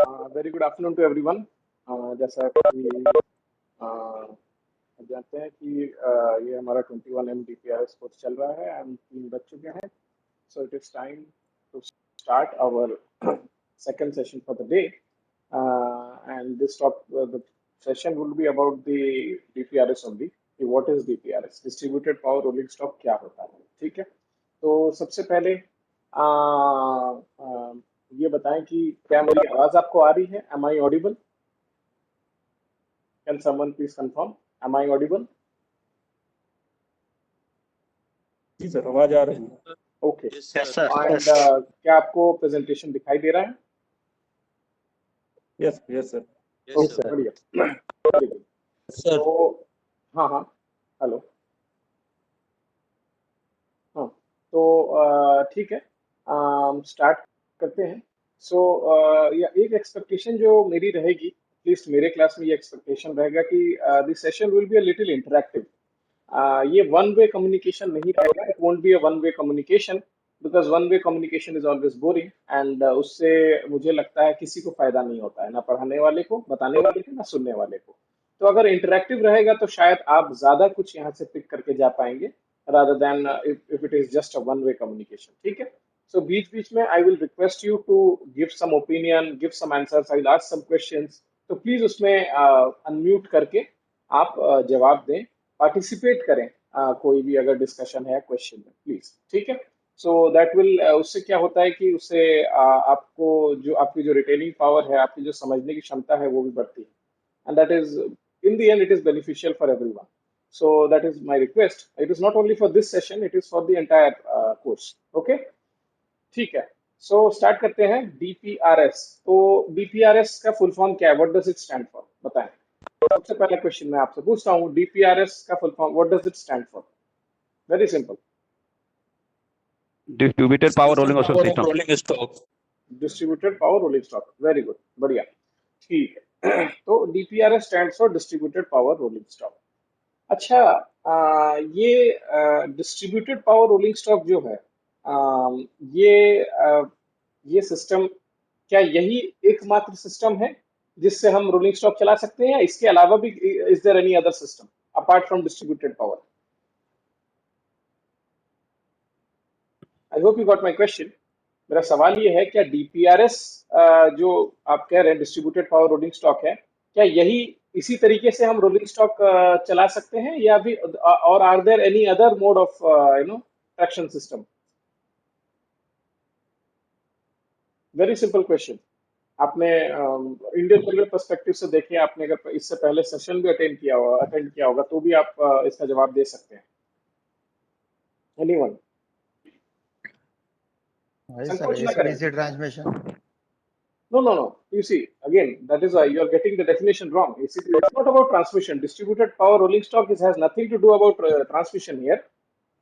Very good afternoon to everyone. जैसा कि जानते हैं कि ये हमारा 21M DPRS कोर्स चल रहा है एंड 3 बज चुके हैं। So it is time to start our second session for the day, and the session will be about the DPRS only. What is DPRS? Distributed Power Rolling Stock क्या होता है? ठीक है, तो सबसे पहले ये बताएं कि क्या मेरी आवाज आपको आ रही है? Am I audible? Can someone please confirm? Am I audible? जी सर, आवाज आ रही है। ओके, एंड क्या आपको प्रेजेंटेशन दिखाई दे रहा है? Yes yes sir. ओके, बढ़िया, वेरी गुड सर। तो हाँ, हेलो, हाँ, तो ठीक है, स्टार्ट करते हैं। सो एक एक्सपेक्टेशन जो मेरी रहेगी, एटलीस्ट मेरे क्लास में ये एक्सपेक्टेशन रहेगा कि this session will be a little interactive. ये वन वे कम्युनिकेशन नहीं रहेगा, it won't be a one way communication, because one way communication is always boring and उससे मुझे लगता है किसी को फायदा नहीं होता है, ना पढ़ाने वाले को, बताने वाले को, ना सुनने वाले को। तो अगर इंटरैक्टिव रहेगा तो शायद आप ज्यादा कुछ यहाँ से पिक करके जा पाएंगे rather than if it is just a one way communication. ठीक है, so बीच बीच में I will request you to give some opinion, give some answers, I'll ask some questions, तो प्लीज उसमें अनम्यूट करके आप जवाब दें, पार्टिसिपेट करें, कोई भी अगर डिस्कशन है क्वेश्चन में, प्लीज। ठीक है, सो दैट विल, उससे क्या होता है कि उससे आपको जो आपकी जो रिटेनिंग पावर है, आपकी जो समझने की क्षमता है, वो भी बढ़ती है, and that is in the end it is beneficial for everyone. So that is my request. It is not only for this session, it is for the entire course. Okay, ठीक है, so start करते हैं। DPRS, तो DPRS का full form क्या है? What does it stand for? बताएं। सबसे पहला क्वेश्चन मैं आपसे पूछता हूँ, DPRS का full form what does it stand for? Very simple. Distributed Power Rolling Stock. Distributed Power Rolling Stock. Very good, बढ़िया, ठीक है। तो DPRS stands for Distributed Power Rolling Stock. अच्छा, ये डिस्ट्रीब्यूटेड पावर रोलिंग स्टॉक जो है, ये सिस्टम, क्या यही एकमात्र सिस्टम है जिससे हम रोलिंग स्टॉक चला सकते हैं, या इसके अलावा भी is there any other system apart from distributed power? I hope you got my question. मेरा सवाल ये है, क्या डीपीआरएस जो आप कह रहे हैं डिस्ट्रीब्यूटेड पावर रोलिंग स्टॉक है, क्या यही इसी तरीके से हम रोलिंग स्टॉक चला सकते हैं, या भी और are there any other mode of traction system? Very simple question. आपने इंडियन रेलवे पर्सपेक्टिव से देखें, आपने अगर इससे पहले सेशन भी अटेंड किया होगा तो भी आप इसका जवाब दे सकते हैं। एनीवन? संकोच ना करें। Transmission. No. You see, again, that is why you are getting the definition wrong. It's not about transmission. Distributed power rolling stock has nothing to do about transmission here.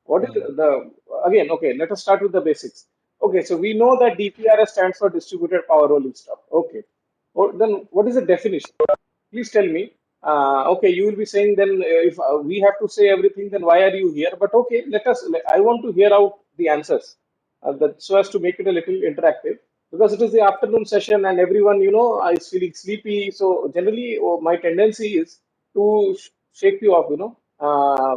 What is again? Okay, let us start with the basics. Okay, so we know that DPRS stands for distributed power rolling stock. Okay, then what is the definition? Please tell me. Okay, you will be saying then if we have to say everything, then why are you here? But okay, I want to hear out the answers, so as to make it a little interactive. Because it is the afternoon session and everyone, is feeling sleepy. So generally, my tendency is to shake you off,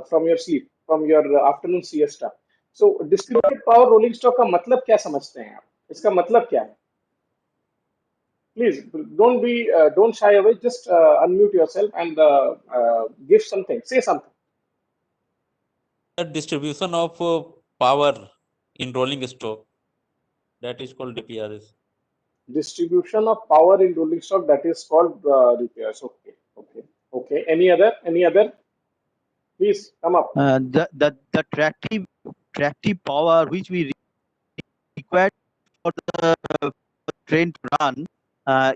from your sleep, from your afternoon siesta. So distributed power rolling stock का मतलब क्या समझते हैं आप? इसका मतलब क्या है? Please don't shy away. Just unmute yourself and give something. Say something. The distribution of power in rolling stock, that is called DPRS. Distribution of power in rolling stock, that is called DPRS. Okay. Any other? Please come up. The tractive power which we require for the train to run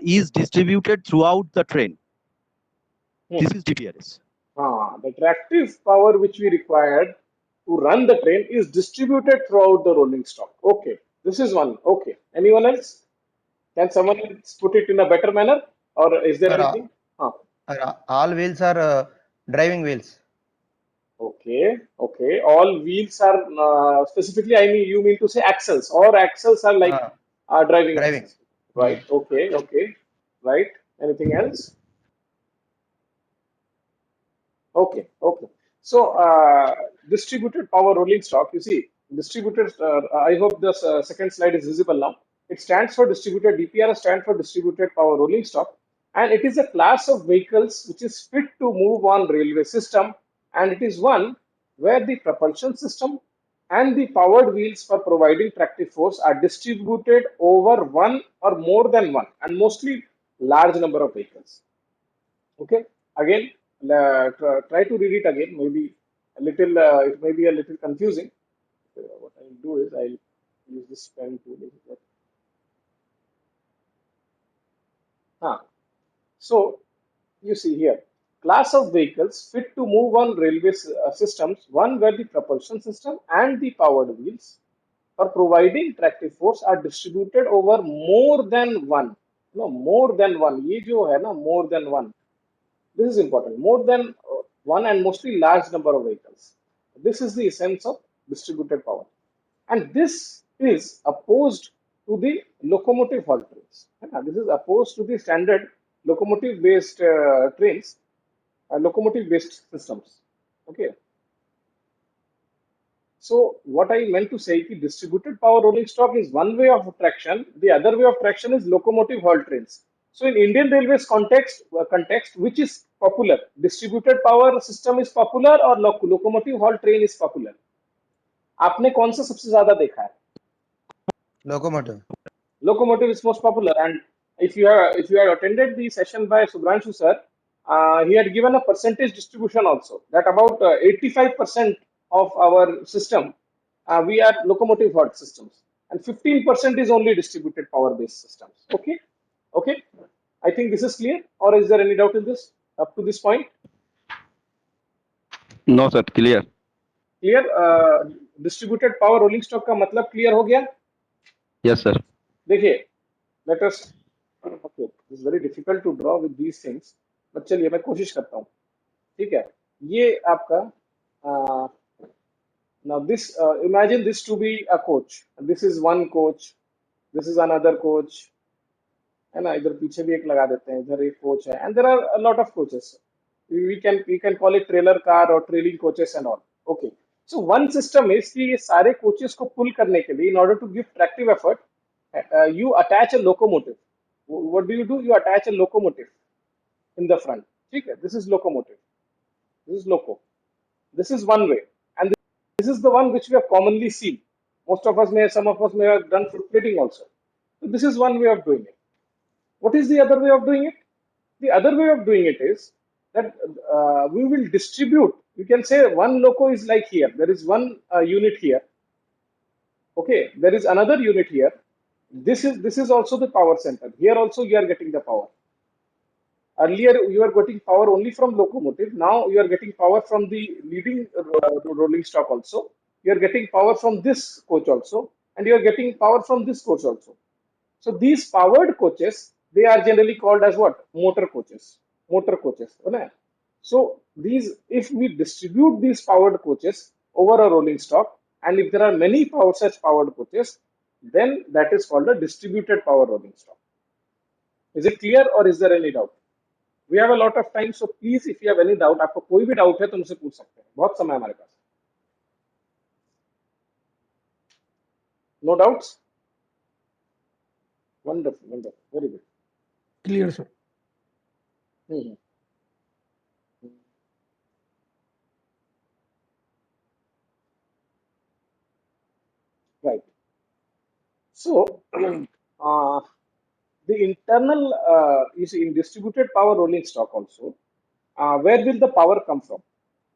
is distributed throughout the train. This is DPRS. The tractive power which we required to run the train is distributed throughout the rolling stock. Okay, this is one. Okay, anyone else? Can someone else put it in a better manner, or is there anything? All wheels are driving wheels. Okay. All wheels are specifically. I mean, you mean to say axles, or axles are like driving. Driving. Right. Okay. right? Anything else? Okay, okay. So, distributed power rolling stock, you see, distributed, I hope the second slide is visible now. It stands for distributed, DPRS stands for distributed power rolling stock, and it is a class of vehicles which is fit to move on railway system, and it is one where the propulsion system and the powered wheels for providing tractive force are distributed over one or more than one, and mostly large number of vehicles. Okay, again, try to read it again. Maybe a little, it may be a little confusing. What I'll do is I'll use this pen to make it. So you see here, class of vehicles fit to move on railway systems, one where the propulsion system and the powered wheels for providing tractive force are distributed over more than one. No, more than one. ये जो है ना, more than one. This is important. More than one and mostly large number of vehicles. This is the essence of distributed power. And this is opposed to the locomotive halt trains. This is opposed to the standard locomotive based trains, locomotive based systems. Okay. So what I meant to say is distributed power rolling stock is one way of traction. The other way of traction is locomotive halt trains. So in Indian Railways context, which is popular? Distributed power system is popular or locomotive halt train is popular? आपने कौन सा सबसे ज्यादा देखा है? Locomotive. Locomotive is most popular, and if you have attended the session by Subhranshu sir, he had given a percentage distribution also that about 85% of our system we are locomotive halt systems, and 15% is only distributed power based systems. Okay, okay. I think this is clear, or is there any doubt in this up to this point? No, sir. Clear. Clear. Distributed power rolling stock का मतलब clear हो गया? Yes, sir. देखिए, let us. Okay, it's very difficult to draw with these things, but चलिए मैं कोशिश करता हूँ. ठीक है, ये आपका now this imagine this to be a coach. This is one coach. This is another coach. है ना, इधर पीछे भी एक लगा देते हैं, इधर एक कोच है, and there are a lot of coaches. We can call it trailer car or trailing coaches and all. Okay. So one system is कि ये सारे coaches को pull करने के लिए, in order to give tractive effort, you attach a locomotive. What do? You attach a locomotive in the front. ठीक है, this is locomotive. This is loco. This is one way, and this is the one which we have commonly seen. Some of us may have done foot plating also. So this is one way of doing it. What is the other way of doing it? The other way of doing it is that we will distribute. You can say one loco is like here. There is one unit here. Okay, there is another unit here. This is also the power center. Here also you are getting the power. Earlier you are getting power only from locomotive. Now you are getting power from the leading rolling stock also. You are getting power from this coach also, and you are getting power from this coach also. So these powered coaches, they are generally called as what? Motor coaches. Motor coaches. Okay? So these, if we distribute these powered coaches over a rolling stock, and if there are many such powered coaches, then that is called a distributed power rolling stock. Is it clear, or is there any doubt? We have a lot of time, so please, if you have any doubt, आपको कोई भी doubt है तो मुझसे पूछ सकते हैं. बहुत समय हमारे पास. No doubts? Wonderful, wonderful, very good. Clear, sir. Hmm. Right. So, the internal, you see, in distributed power rolling stock also, where will the power come from?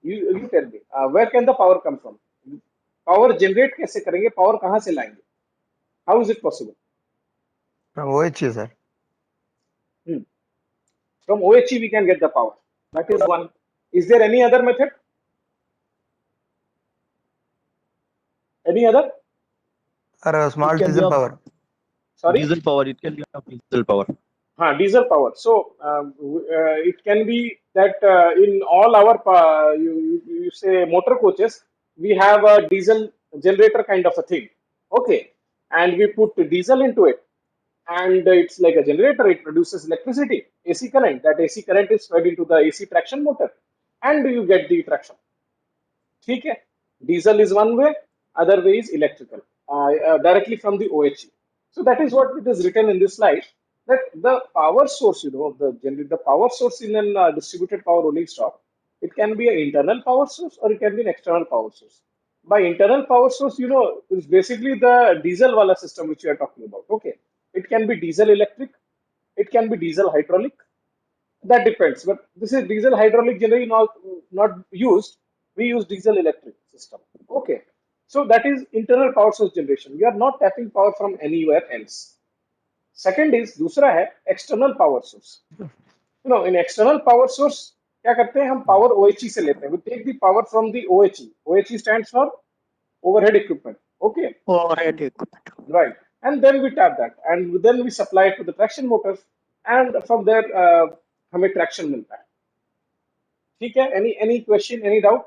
You tell me, where can the power come from? Power generate कैसे करेंगे? Power कहाँ से लाएंगे? How is it possible? From OHE, sir. From OHE we can get the power. That is one. Is there any other method? Any other? Or small It can be diesel of- power. Sorry? Diesel power. It can be of diesel power. Diesel power. So it can be that in all our you say motor coaches, we have a diesel generator kind of a thing. Okay, and we put diesel into it, and it's like a generator. It produces electricity, AC current. That AC current is fed into the AC traction motor, and you get the traction. ठीक है? Diesel is one way, other way is electrical, directly from the OHE. So that is what it is written in this slide. That the power source, the power source in a distributed power rolling stock, it can be an internal power source or it can be an external power source. By internal power source, is basically the diesel wala system which we are talking about. Okay, it can be diesel electric, it can be diesel hydraulic. That depends, but this is diesel hydraulic generally not used. We use diesel electric system. Okay, so that is internal power source generation. We are not tapping power from anywhere else. Second is दूसरा है external power source. In external power source क्या करते हैं हम power OHE से लेते हैं. We take the power from the OHE. OHE stands for overhead equipment. Okay. Overhead equipment. Right. And then we tap that, and then we supply it to the traction motors, and from there हमें traction मिलता है. ठीक है? Any question, any doubt?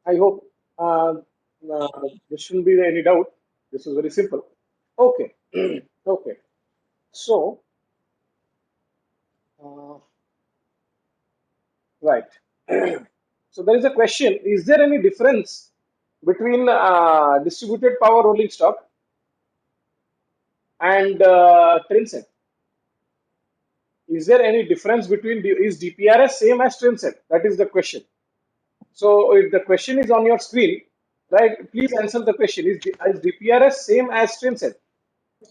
I hope there shouldn't be any doubt. This is very simple. Okay. Okay. So, right. So there is a question: is there any difference between distributed power rolling stock and trainset? Is there any difference between is DPRS same as trainset? That is the question. So if the question is on your screen, right? Please answer the question: is DPRS same as trainset?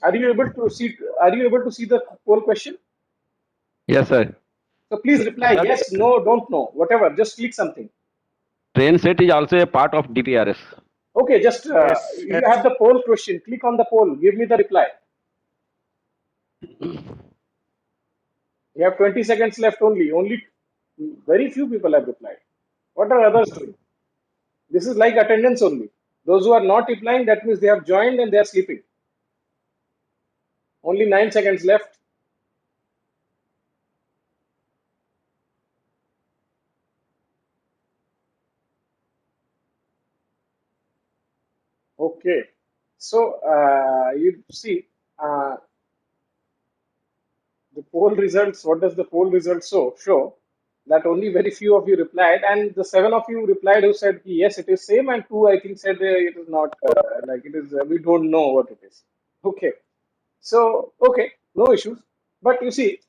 Are you able to see? Are you able to see the whole question? Yes, sir. So please reply Sir, yes, no, don't know, whatever. Just click something. train set is also a part of DPRS. Okay, just Yes, you yes. have the poll question. Click on the poll. Give me the reply. You have 20 seconds left only. Only very few people have replied. What are others doing? This is like attendance only. Those who are not replying, that means they have joined and they are sleeping. Only 9 seconds left. Okay. So you see the poll results. What does the poll results show? That only very few of you replied, and the 7 of you replied who said yes, it is same, and 2 I think said it is not like it is. We don't know what it is. Okay. So okay, no issues. But you see,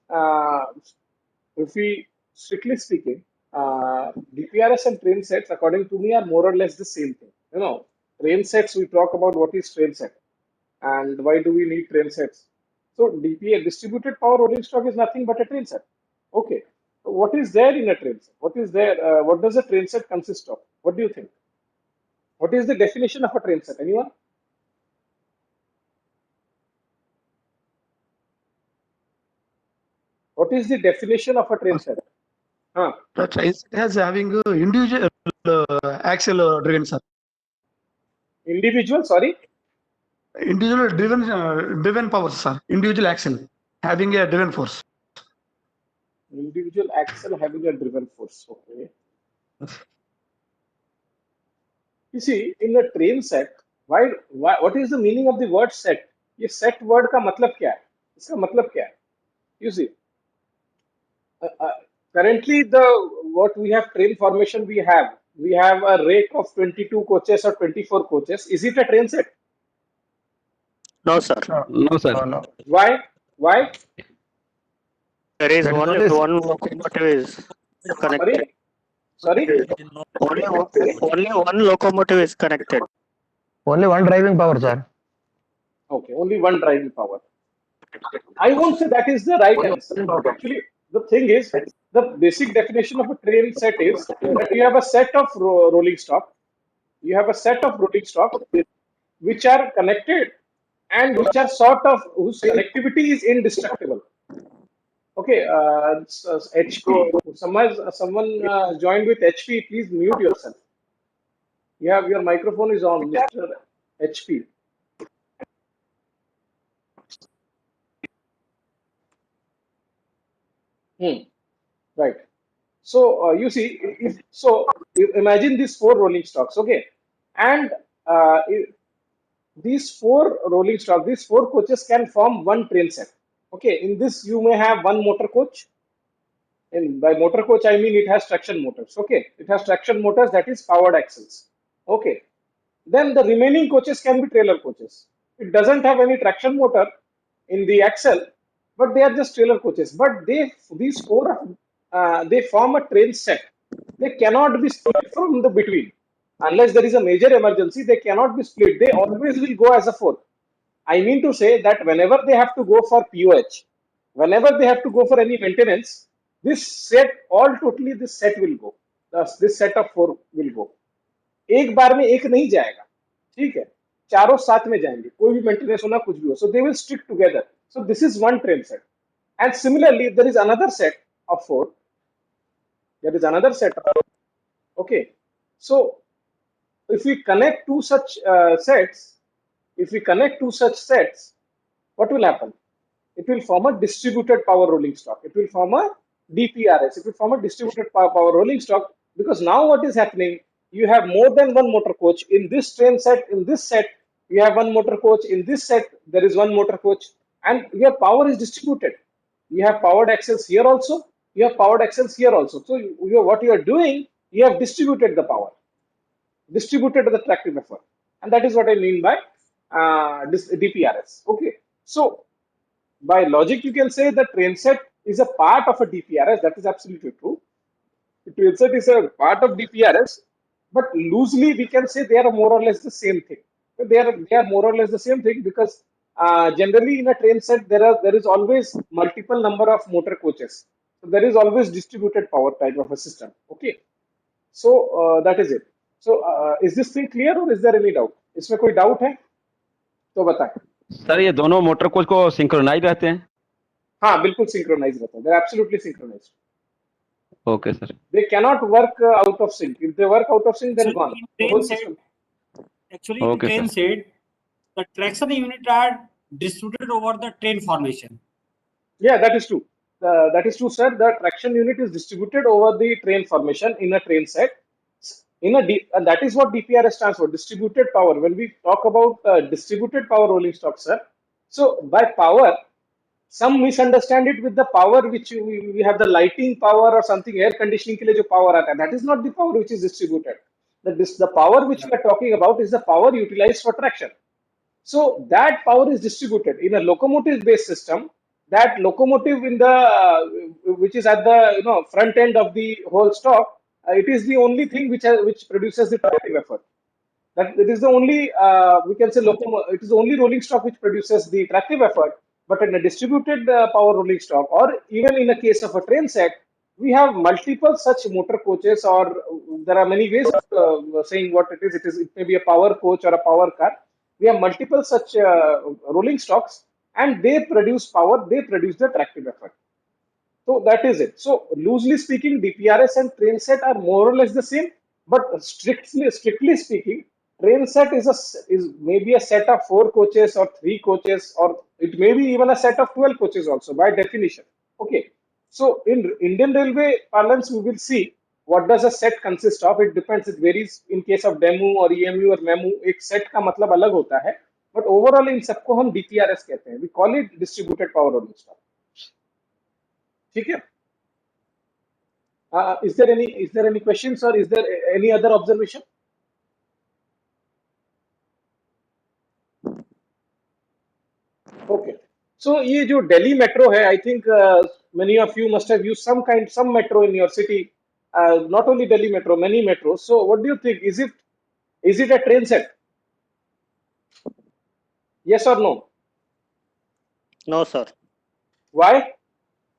if we strictly speaking, DPRS and train sets, according to me, are more or less the same thing. Train sets, we talk about what is train set and why do we need train sets. So DPA, distributed power rolling stock, is nothing but a train set. Okay. So what is there in a train set? What is there? What does a train set consist of? What do you think? What is the definition of a train set? Anyone? What is the definition of a train set? Huh? The Trainsets has having individual axle driven, sir. Individual, sorry? Individual driven power, sir. Individual axle having a driven force. Individual axle having a driven force. Okay. You see, in a train set, why, what is the meaning of the word set? ये set word का मतलब क्या है? इसका मतलब क्या है? You see, currently what we have train formation we have a rake of 22 coaches or 24 coaches. Is it a train set? No, sir. No, sir. No. Why? Why? There is That is only only one locomotive is connected. Sorry? Only one locomotive is connected. only one driving power, sir. Okay, only one driving power. I won't say that is the right answer. Actually, the thing is, the basic definition of a train set is that you have a set of rolling stock. You have a set of rolling stock which are connected and which are sort of whose connectivity is indestructible. Okay, HP. Someone joined with HP. Please mute yourself. You have your microphone is on, Mr. HP. Right. So you see, imagine these 4 rolling stocks, okay, and these four rolling stock, these four coaches can form one train set. Okay, in this you may have one motor coach. And by motor coach, I mean it has traction motors. Okay, it has traction motors, that is powered axles. Okay, then the remaining coaches can be trailer coaches. It doesn't have any traction motor in the axle, but they are just trailer coaches. But these four, they form a train set. They cannot be split from the between. Unless there is a major emergency, they cannot be split. They always will go as a four. I mean to say that whenever they have to go for POH, whenever they have to go for any maintenance, this set, all totally this set will go. Thus, this set of four will go. एक बार में एक नहीं जाएगा, ठीक है, चारों साथ में जाएंगे, कोई भी मेंटेनेंस होना कुछ भी हो. So they will stick together. So this is one train set. And similarly, there is another set of four. There is another set of four. Okay. So if we connect two such sets, what will happen? It will form a distributed power rolling stock. It will form a DPRS. It will form a distributed power rolling stock, because now what is happening? You have more than one motor coach in this train set. In this set, you have one motor coach. In this set, there is one motor coach, and your power is distributed. You have powered axles here also. You have powered axles here also. So what you are doing, you have distributed the power, distributed the tractive effort, and that is what I mean by this DPRS. Okay, so by logic, you can say that train set is a part of a DPRS. That is absolutely true. The train set is a part of DPRS, but loosely we can say they are more or less the same thing. They are more or less the same thing, because generally in a train set there is always multiple number of motor coaches. So there is always distributed power type of a system. Okay, so that is it. So is this thing clear, or is there any doubt? इसमें कोई doubt है तो बताएं. Sir ये दोनों motor coach को synchronise रहते हैं? हाँ, बिल्कुल सिंक्रोनाइज रहते हैं. They are absolutely synchronized. Okay, sir. They cannot work out of sync. If they work out of sync, they're gone. The whole system. Actually, in Okay, train sir. set, the traction unit are distributed over the train formation. Yeah, that is true. That is true, sir. The traction unit is distributed over the train formation in a train set. And that is what DPRS stands for, distributed power. When we talk about distributed power rolling stock, sir, so by power, some misunderstand it with the power which we have, the lighting power or something, air conditioning के लिए जो power आता है. That is not the power which is distributed. The power which we are talking about is the power utilized for traction. So that power is distributed in a locomotive-based system. That locomotive in the which is at the front end of the whole stock, it is the only thing which produces the tractive effort. That it is the only we can say it is the only rolling stock which produces the tractive effort. But in a distributed power rolling stock, or even in a case of a train set, we have multiple such motor coaches, or there are many ways of saying what it is. It may be a power coach or a power car. We have multiple such rolling stocks, and they produce power. They produce the tractive effort. So that is it. So loosely speaking, DPRS and train set are more or less the same. But strictly speaking, train set is maybe a set of 4 coaches or 3 coaches, or it may be even a set of 12 coaches also by definition. Okay. So in Indian Railway parlance, we will see what does a set consist of. It depends. It varies in case of demo or EMU or MEMU. एक set का मतलब अलग होता है. But overall इन सबको हम DPRS कहते हैं. We call it distributed power rolling stock. ठीक है? Is there any questions, or is there any other observation? Okay. So ये जो Delhi metro है, I think many of you must have used some metro in your city. Not only Delhi metro, many metros. So what do you think? Is it a train set? Yes or no? No, sir. Why?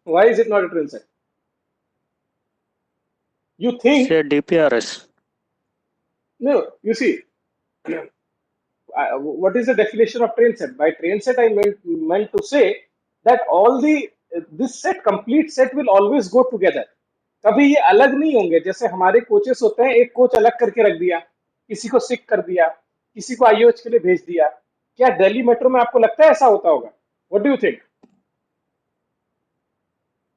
Why is it not a train set? You think? Say DPRS. No, you see, what is the definition of train set? By train set, I meant to say that this set, complete set will always go together. कभी ये अलग नहीं होंगे. जैसे हमारे coaches होते हैं, एक कोच अलग करके रख दिया, किसी को सिक कर दिया, किसी को आईओएच के लिए भेज दिया. क्या दिल्ली मेट्रो में आपको लगता है ऐसा होता होगा? What do you think?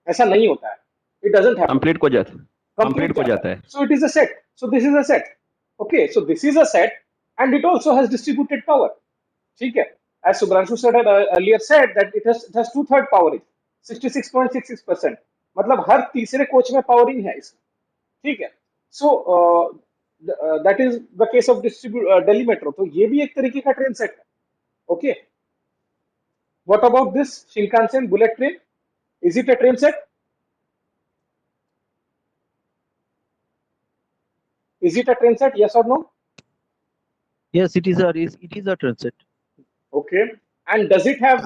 ऐसा नहीं होता है. It doesn't happen. कंप्लीट को जाता है. So it is a set. So this is a set. Okay, so this is a set, and it also has distributed power. ठीक है. As Subhranshu said earlier said that it has 2/3 powering, 66.66%. मतलब हर तीसरे coach में powering है इसमें. ठीक है. So that is the case of Delhi Metro. तो ये भी एक तरीके का ट्रेन सेट है. Okay. What about this Shinkansen bullet train? Is it a train set? Is it a train set? Yes or no? Yes, it is a transit. Okay. And does it have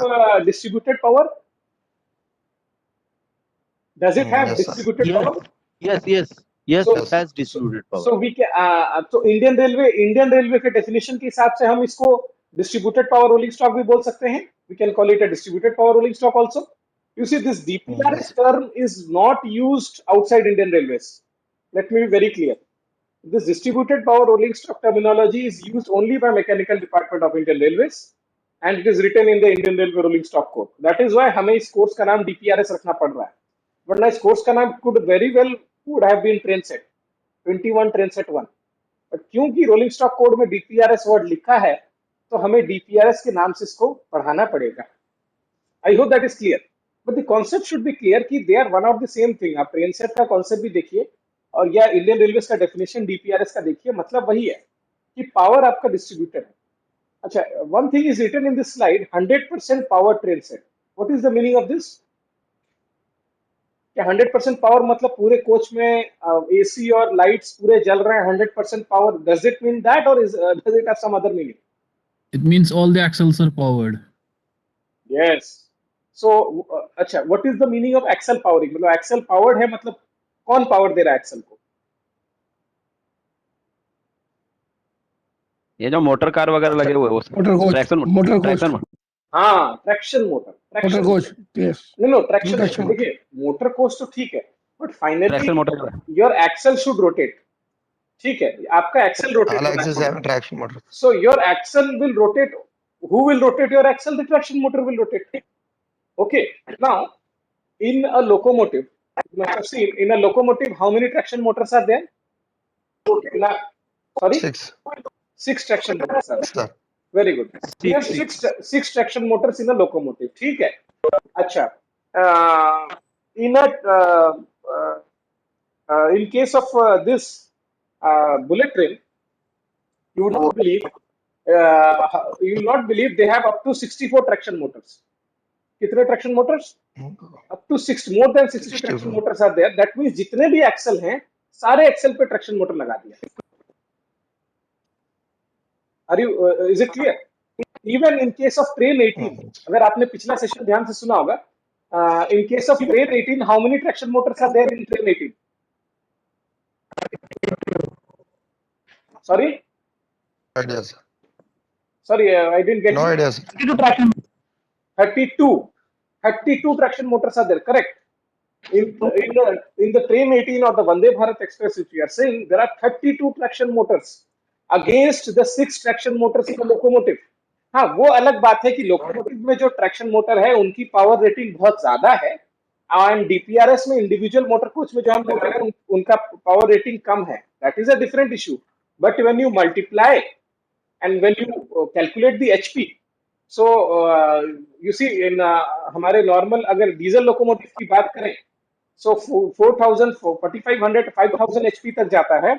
distributed power? Does it have Yes, sir. distributed Yes, power? yes, So- it has distributed power. So we can तो Indian railway के definition के हिसाब से हम इसको distributed power rolling stock भी बोल सकते हैं. We can call it a distributed power rolling stock also. You see, this DPRS term is not used outside Indian Railways. Let me be very clear. This distributed power rolling stock terminology is used only by mechanical department of Indian Railways, and it is written in the Indian Railway Rolling Stock Code. That is why हमें इस course का नाम DPRS रखना पड़ रहा है. वरना इस कोर्स का नाम could very well would have been Trainset 21 Trainset 1. But क्योंकि रोलिंग स्टॉक कोड में DPRS वर्ड लिखा है, तो हमें DPRS के नाम से इसको पढ़ाना पड़ेगा. I hope that is clear. But the concept should be clear कि they are one of the same thing. आप ट्रेनसेट का कॉन्सेप्ट भी देखिए और या इंडियन रेलवेज का डेफिनेशन DPRS का देखिए. मतलब वही है कि पावर आपका डिस्ट्रीब्यूटेड है. अच्छा, one thing is written in this slide, 100% power train set. What is the meaning of this? क्या 100% पावर मतलब पूरे कोच में AC और लाइट्स पूरे जल रहे हैं 100% power? Does it mean that और does it have some other meaning? It means all the axles are powered. Yes. So अच्छा, what is the meaning of axle powering? मतलब एक्सल पावर्ड है, मतलब कौन पावर दे रहा है एक्सल को? ये जो मोटर कार वगैरह लगे हुए हैं, वो Motor coach. Traction Motor coach. Traction हाँ, traction motor. Motor coach. Yes. No traction. Traction motor. देखिए, मोटर कोच तो ठीक है, but finally traction motor your axle should rotate. ठीक है, आपका एक्सल रोटेट All होना axles चाहिए. have traction motor. So your axle will rotate. Who will rotate your axle? The traction motor will rotate. Okay. Now, in a locomotive, you must have seen in a locomotive how many traction motors are there? Sorry, 6. 6 traction motors are there. Sir. Very good. We have six traction motors in a locomotive. ठीक है. अच्छा. In case of this bullet train, you would not believe. You will not believe they have up to 64 traction motors. कितने traction motors? Up to 6, more than 60 traction motors are there. That means जितने भी axle हैं, सारे axle पे traction motor लगा दिया. Are you? Is it clear? Even in case of train 18, अगर आपने पिछला सेशन ध्यान से सुना होगा, in case of train 18, how many traction motors are there in train 18? Sorry? Idea, sir. Sorry, I didn't get No you. idea, sir. 32 traction motors are there, correct? In the train 18 or the Vande Bharat Express, which we are saying, there are 32 traction motors against the 6 traction motors in the locomotive. हाँ, वो अलग बात है कि locomotive में जो traction motor है उनकी पावर रेटिंग बहुत ज्यादा है, एंड DPRS में इंडिविजुअल मोटर कोच में जो हम बोल रहे हैं उनका पावर रेटिंग कम है. That is a different issue. But when you multiply and when you calculate the HP, so you see in हमारे नॉर्मल अगर डीजल लोकोमोटिव की बात करें, so 4000 4500 5000 HP तक जाता है,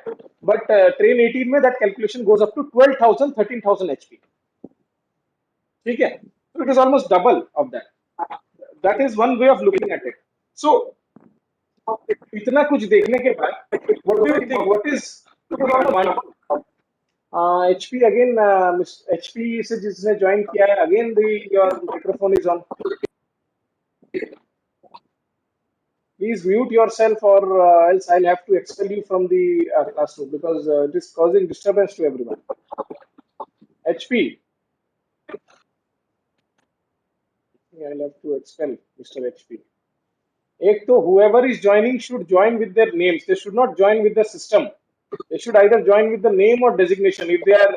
but train 18 में that calculation goes up to 12000 13000 HP. ठीक है, so it is almost double of that. That is one way of looking at it. So इतना कुछ देखने के बाद what do you think? What is HP again? HP से जिसने join किया है, again your microphone is on. Please mute yourself or else I'll have to expel you from the classroom because it is causing disturbance to everyone. HP. I'll have to expel Mr. HP. एक तो whoever is joining should join with their names. They should not join with the system. They should either join with the name or designation. If they are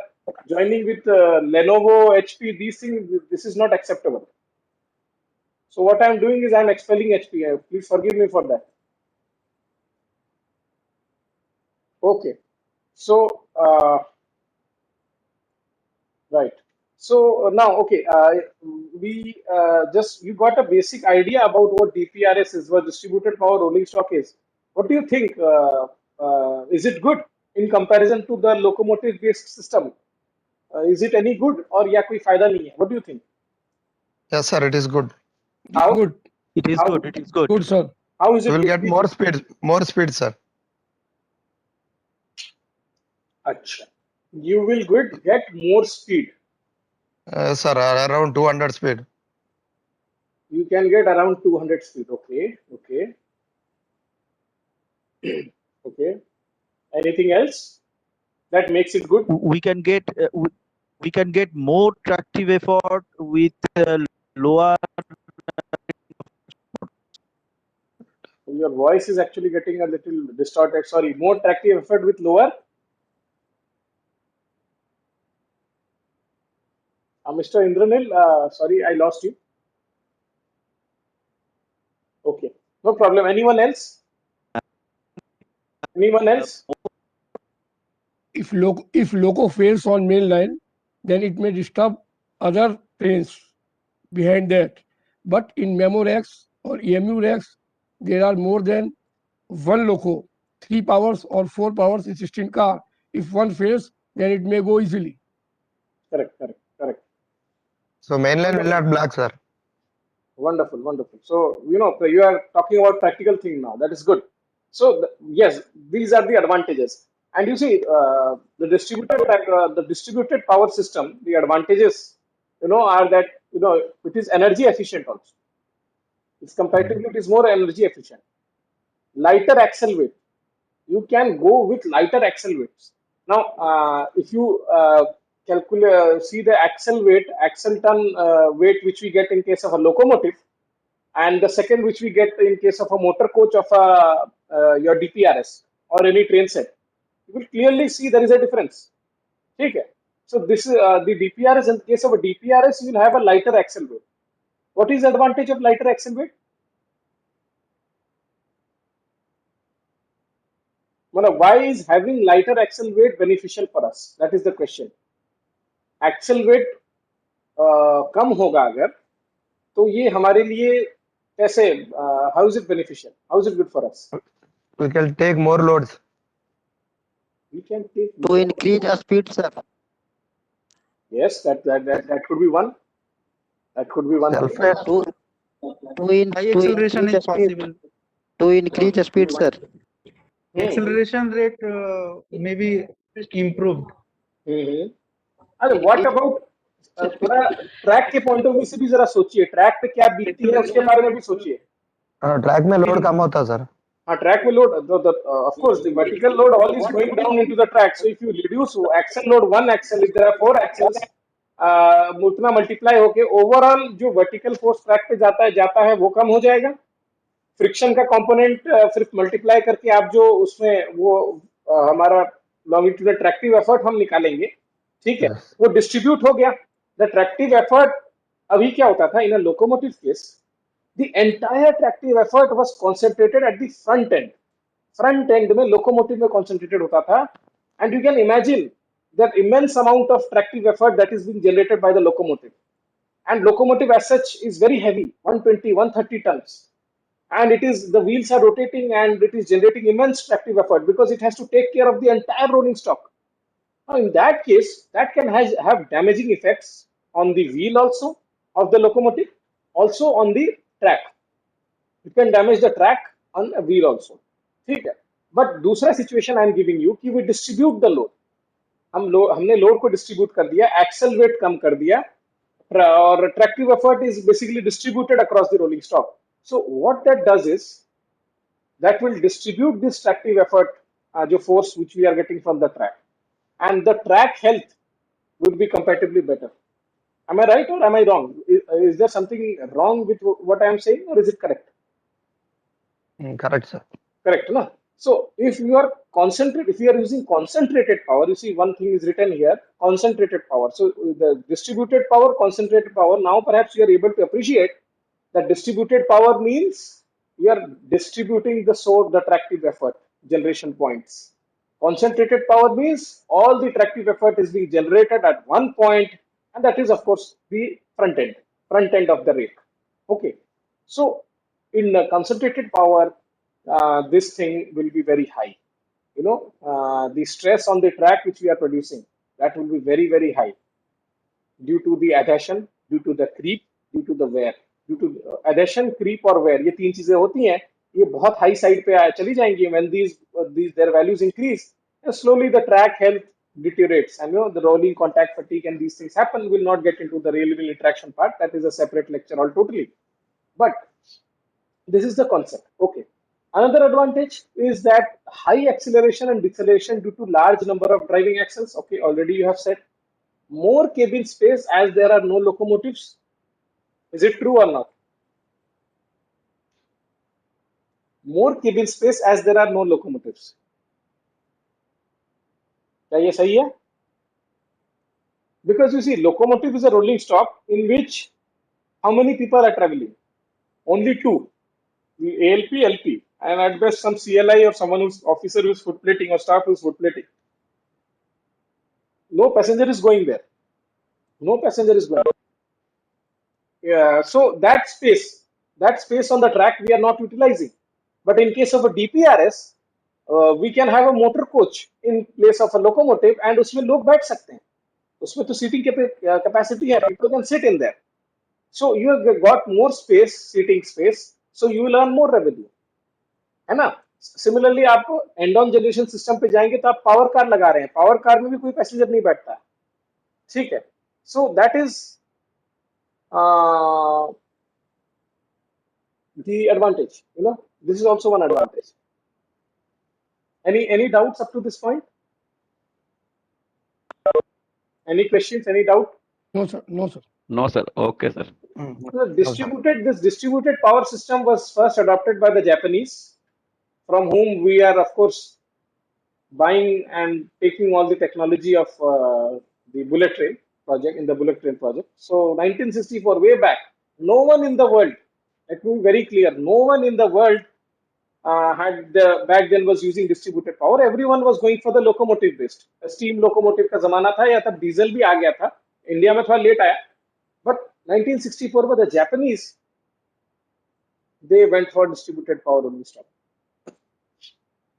joining with Lenovo, HP, these things, this is not acceptable. So what I am doing is I am expelling HP. Please forgive me for that. Okay. So right. So now, okay, we just you got a basic idea about what DPRS is, what distributed power rolling stock is. What do you think? Is it good in comparison to the locomotive-based system? Is it any good or या कोई फायदा नहीं है? What do you think? Yes, sir, it is good. How? Good, It is How? good. It is good. good, sir. How is You it will good? get more speed, sir. अच्छा. You will get more speed. Sir, around 200 speed. You can get around 200 speed. Okay. Okay. Okay. Anything else that makes it good? We can get we can get more tractive effort with lower. Your voice is actually getting a little distorted. Sorry, more tractive effort with lower. Mr. Indranil, sorry, I lost you. Okay, no problem. Anyone else? Anyone else? If loco fails on main line, then it may disturb other trains behind that. But in memo racks or EMU racks, there are more than one loco, 3 powers or 4 powers in 16 car. If one fails, then it may go easily. Correct, correct, correct. So mainline will not block, sir. Wonderful, wonderful. So, you know, you are talking about practical thing now. That is good. So, yes, these are the advantages. And you see, the distributed power system, the advantages, you know, are that, you know, it is energy efficient also. It's comparatively, it is more energy efficient. Lighter axle weight. You can go with lighter axle weights. Now, if you calculate, see the axle ton weight which we get in case of a locomotive, and the second which we get in case of a motor coach of your DPRS or any train set, you will clearly see there is a difference. Okay. So this is the DPRS. In case of a DPRS, you will have a lighter axle weight. What is the advantage of lighter axle weight? Why is having lighter axle weight beneficial for us? That is the question. Axle weight कम होगा अगर तो ये हमारे लिए कैसे how is it beneficial? How is it good for us? We can take more loads. We can take To increase the speed, sir. yes, that could be one. That could be one thing. Self-rate. High acceleration is possible. To increase the speed, sir. Acceleration rate may be improved. अरे what about थोड़ा track के point of view से भी जरा सोचिए track पे क्या बीतती है उसके बारे में भी सोचिए ट्रैक में लोड कम होता, sir. हाँ ट्रैक में load of course the vertical load all is going down into the track so if you reduce axle load one axle if there are 4 axles उतना मल्टीप्लाई होके ओवरऑल जो vertical force track पे जाता है वो कम हो जाएगा फ्रिक्शन का कंपोनेंट सिर्फ मल्टीप्लाई करके आप जो उसमें वो हमारा लॉन्गिट्यूडल ट्रैक्टिव एफर्ट हम निकालेंगे ठीक है Yes. वो डिस्ट्रीब्यूट हो गया द ट्रैक्टिव एफर्ट अभी क्या होता था in a locomotive case the entire tractive effort was concentrated at the front end में लोकोमोटिव में कॉन्सेंट्रेटेड होता था and you can imagine that immense amount of tractive effort that is being generated by the locomotive and locomotive as such is very heavy 120 130 tons and it is the wheels are rotating and it is generating immense tractive effort because it has to take care of the entire rolling stock. Now in that case that can have damaging effects on the wheel also of the locomotive also on the track. It can damage the track on a wheel also. ठीक है but दूसरा situation I am giving you कि we distribute the load हमने load को distribute कर दिया axle wait कम कर दिया or tractive effort is basically distributed across the rolling stock. So what that does is that will distribute this tractive effort, the force which we are getting from the track, and the track health would be comparatively better. Am I right or am I wrong? Is there something wrong with what I am saying, or is it correct? Correct, sir. Correct, no? So if you are using concentrated power, you see one thing is written here, concentrated power. So the distributed power, concentrated power, now perhaps you are able to appreciate that distributed power means you are distributing the tractive effort generation points. Concentrated power means all the tractive effort is being generated at one point and that is of course the front end of the rake. Okay, so in concentrated power, this thing will be very high. The stress on the track which we are producing, that will be very high due to the adhesion, due to the creep, due to the wear. Due to adhesion, creep और wear, ये तीन चीजें होती हैं, ये बहुत high side पे चली जाएंगी. When these their values increase, slowly the track health deteriorates, and the rolling contact fatigue and these things happen. Will not get into the real wheel interaction part. That is a separate lecture all totally. But this is the concept. Okay. Another advantage is that high acceleration and deceleration due to large number of driving axles. Okay, already you have said. More cabin space as there are no locomotives. Is it true or not? More cabin space as there are no locomotives. क्या ये सही है? Because you see, locomotive is a rolling stock in which how many people are traveling? Only two. The ALP, LP, and at best some CLI or someone who's officer who's foot plating or staff who's foot plating. No passenger is going there. No passenger is going. Yeah, so that space on the track we are not utilizing. But in case of a DPRS, we can have a motor coach in place of a locomotive, and उसमें लोग बैठ सकते हैं. उसमें तो seating capacity है. People can sit in there. So you have got more space, seating space. So you will earn more revenue. है ना? Similarly, आप end-on generation system पे जाएंगे तो आप power car लगा रहे हैं. Power car में भी कोई passenger नहीं बैठता. ठीक है. So that is the advantage. This is also one advantage. Any doubts up to this point? Any questions? Any doubt? No, sir. No, sir. No, sir. Okay, sir. This distributed power system was first adopted by the Japanese, from whom we are of course buying and taking all the technology of the bullet train project in the bullet train project. So 1964, way back, no one in the world, let me be very clear, no one in the world back then was using distributed power. Everyone was going for the locomotive based. Steam locomotive का जमाना था, या तब diesel भी आ गया था. India में थोड़ा लेट आया, but 1964 में the Japanese, they went for distributed power only stuff.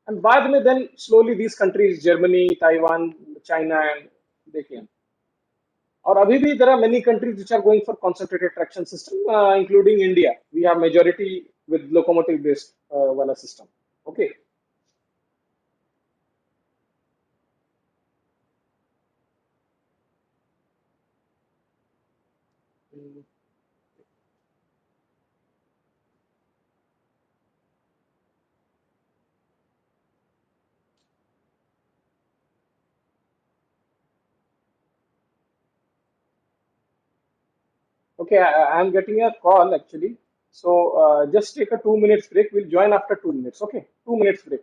And बाद में then slowly these countries, Germany, Taiwan, China, and they came. और अभी भी there are many countries which are going for concentrated traction system, including India. We have majority with locomotive based wala system. Okay. Okay, I'm getting a call actually. So just take a 2 minutes break. We'll join after 2 minutes. Okay, 2 minutes break.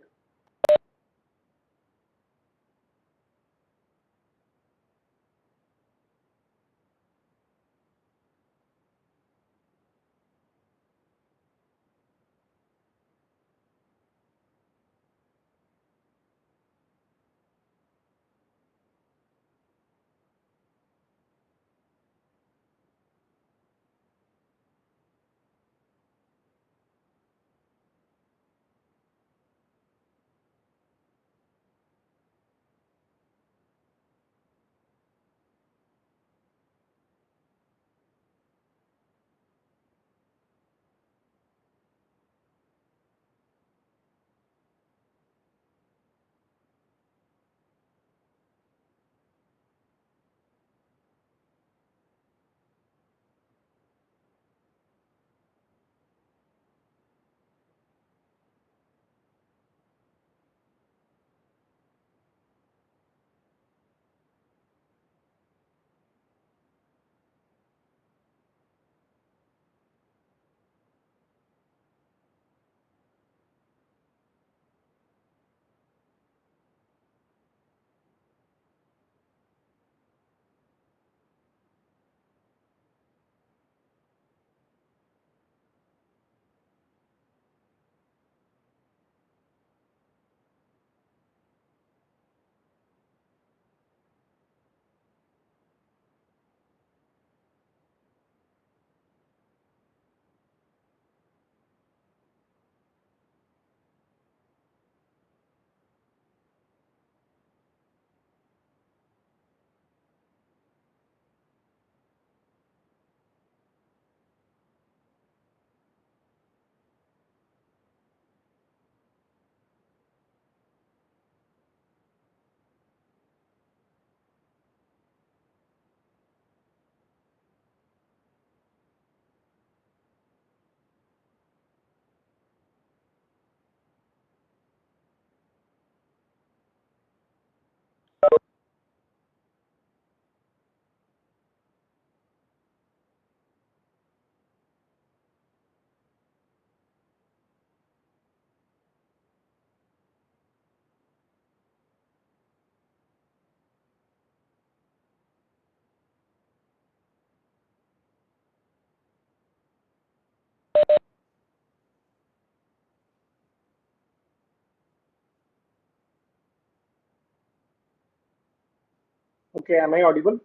Okay, am I audible?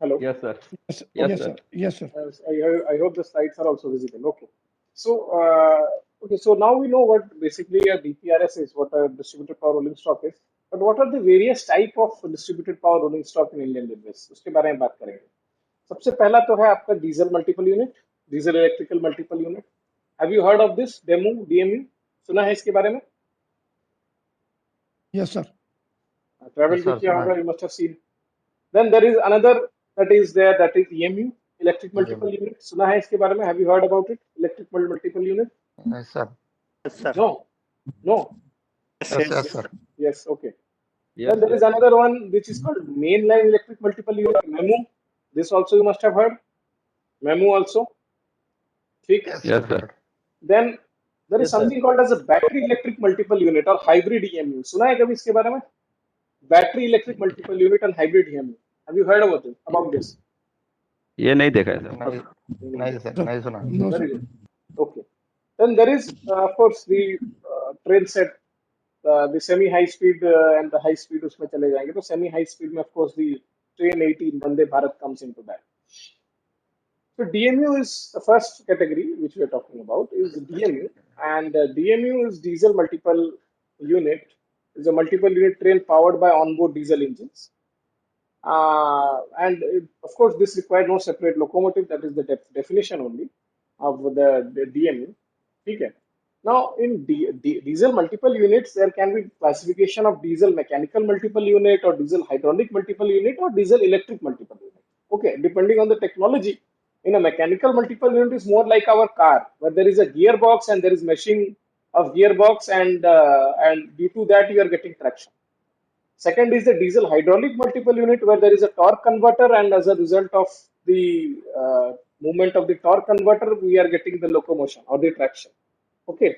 Hello. Yes, sir. Yes, Yes, yes, sir. sir. Yes, sir. I hope the slides are also visible. Okay. So, okay, so now we know what basically a DPRS is, what a distributed power rolling stock is. But what are the various type of distributed power rolling stock in Indian Railways? उसके बारे में बात करेंगे. सबसे पहला तो है आपका diesel multiple unit, diesel electrical multiple unit. Have you heard of this demo DMU? सुना है इसके बारे में? Yes, sir. ट्रैवल Yes, भी sir. किया होगा, you must have seen. Then there is another that is there, that is EMU, electric multiple unit. सुना है इसके बारे में? Have you heard about it? Electric multiple unit? Yes, sir. Yes, sir. No, no. Yes, yes, sir. Yes, okay. Yes, Then there is another one which is called mainline electric multiple unit, MEMU. This also you must have heard. MEMU also. ठीक है. yes, sir. Then there is Yes, sir. something called as a battery electric multiple unit or hybrid EMU. सुना है कभी इसके बारे में? Battery electric multiple unit and hybrid EMU. Have you heard about it? About this? ये नहीं देखा है सर. नहीं सर, नहीं सुना. No, Very sir. good. Okay. Then there is, of course, the train set, the semi-high speed and the high speed उसमें चले जाएंगे. तो semi-high speed में, of course, the train 18 Vande Bharat comes into that. So DMU is the first category which we are talking about is DMU, and DMU is diesel multiple unit. Is a multiple unit train powered by onboard diesel engines. And of course, this requires no separate locomotive. That is the definition only of the DMU. Okay. Now, in diesel multiple units, there can be classification of diesel mechanical multiple unit or diesel hydraulic multiple unit or diesel electric multiple unit. Okay, depending on the technology. In a mechanical multiple unit is more like our car, where there is a gearbox and there is meshing of gearbox, and due to that you are getting traction. Second is the diesel hydraulic multiple unit, where there is a torque converter, and as a result of the movement of the torque converter, we are getting the locomotion or the traction. Okay,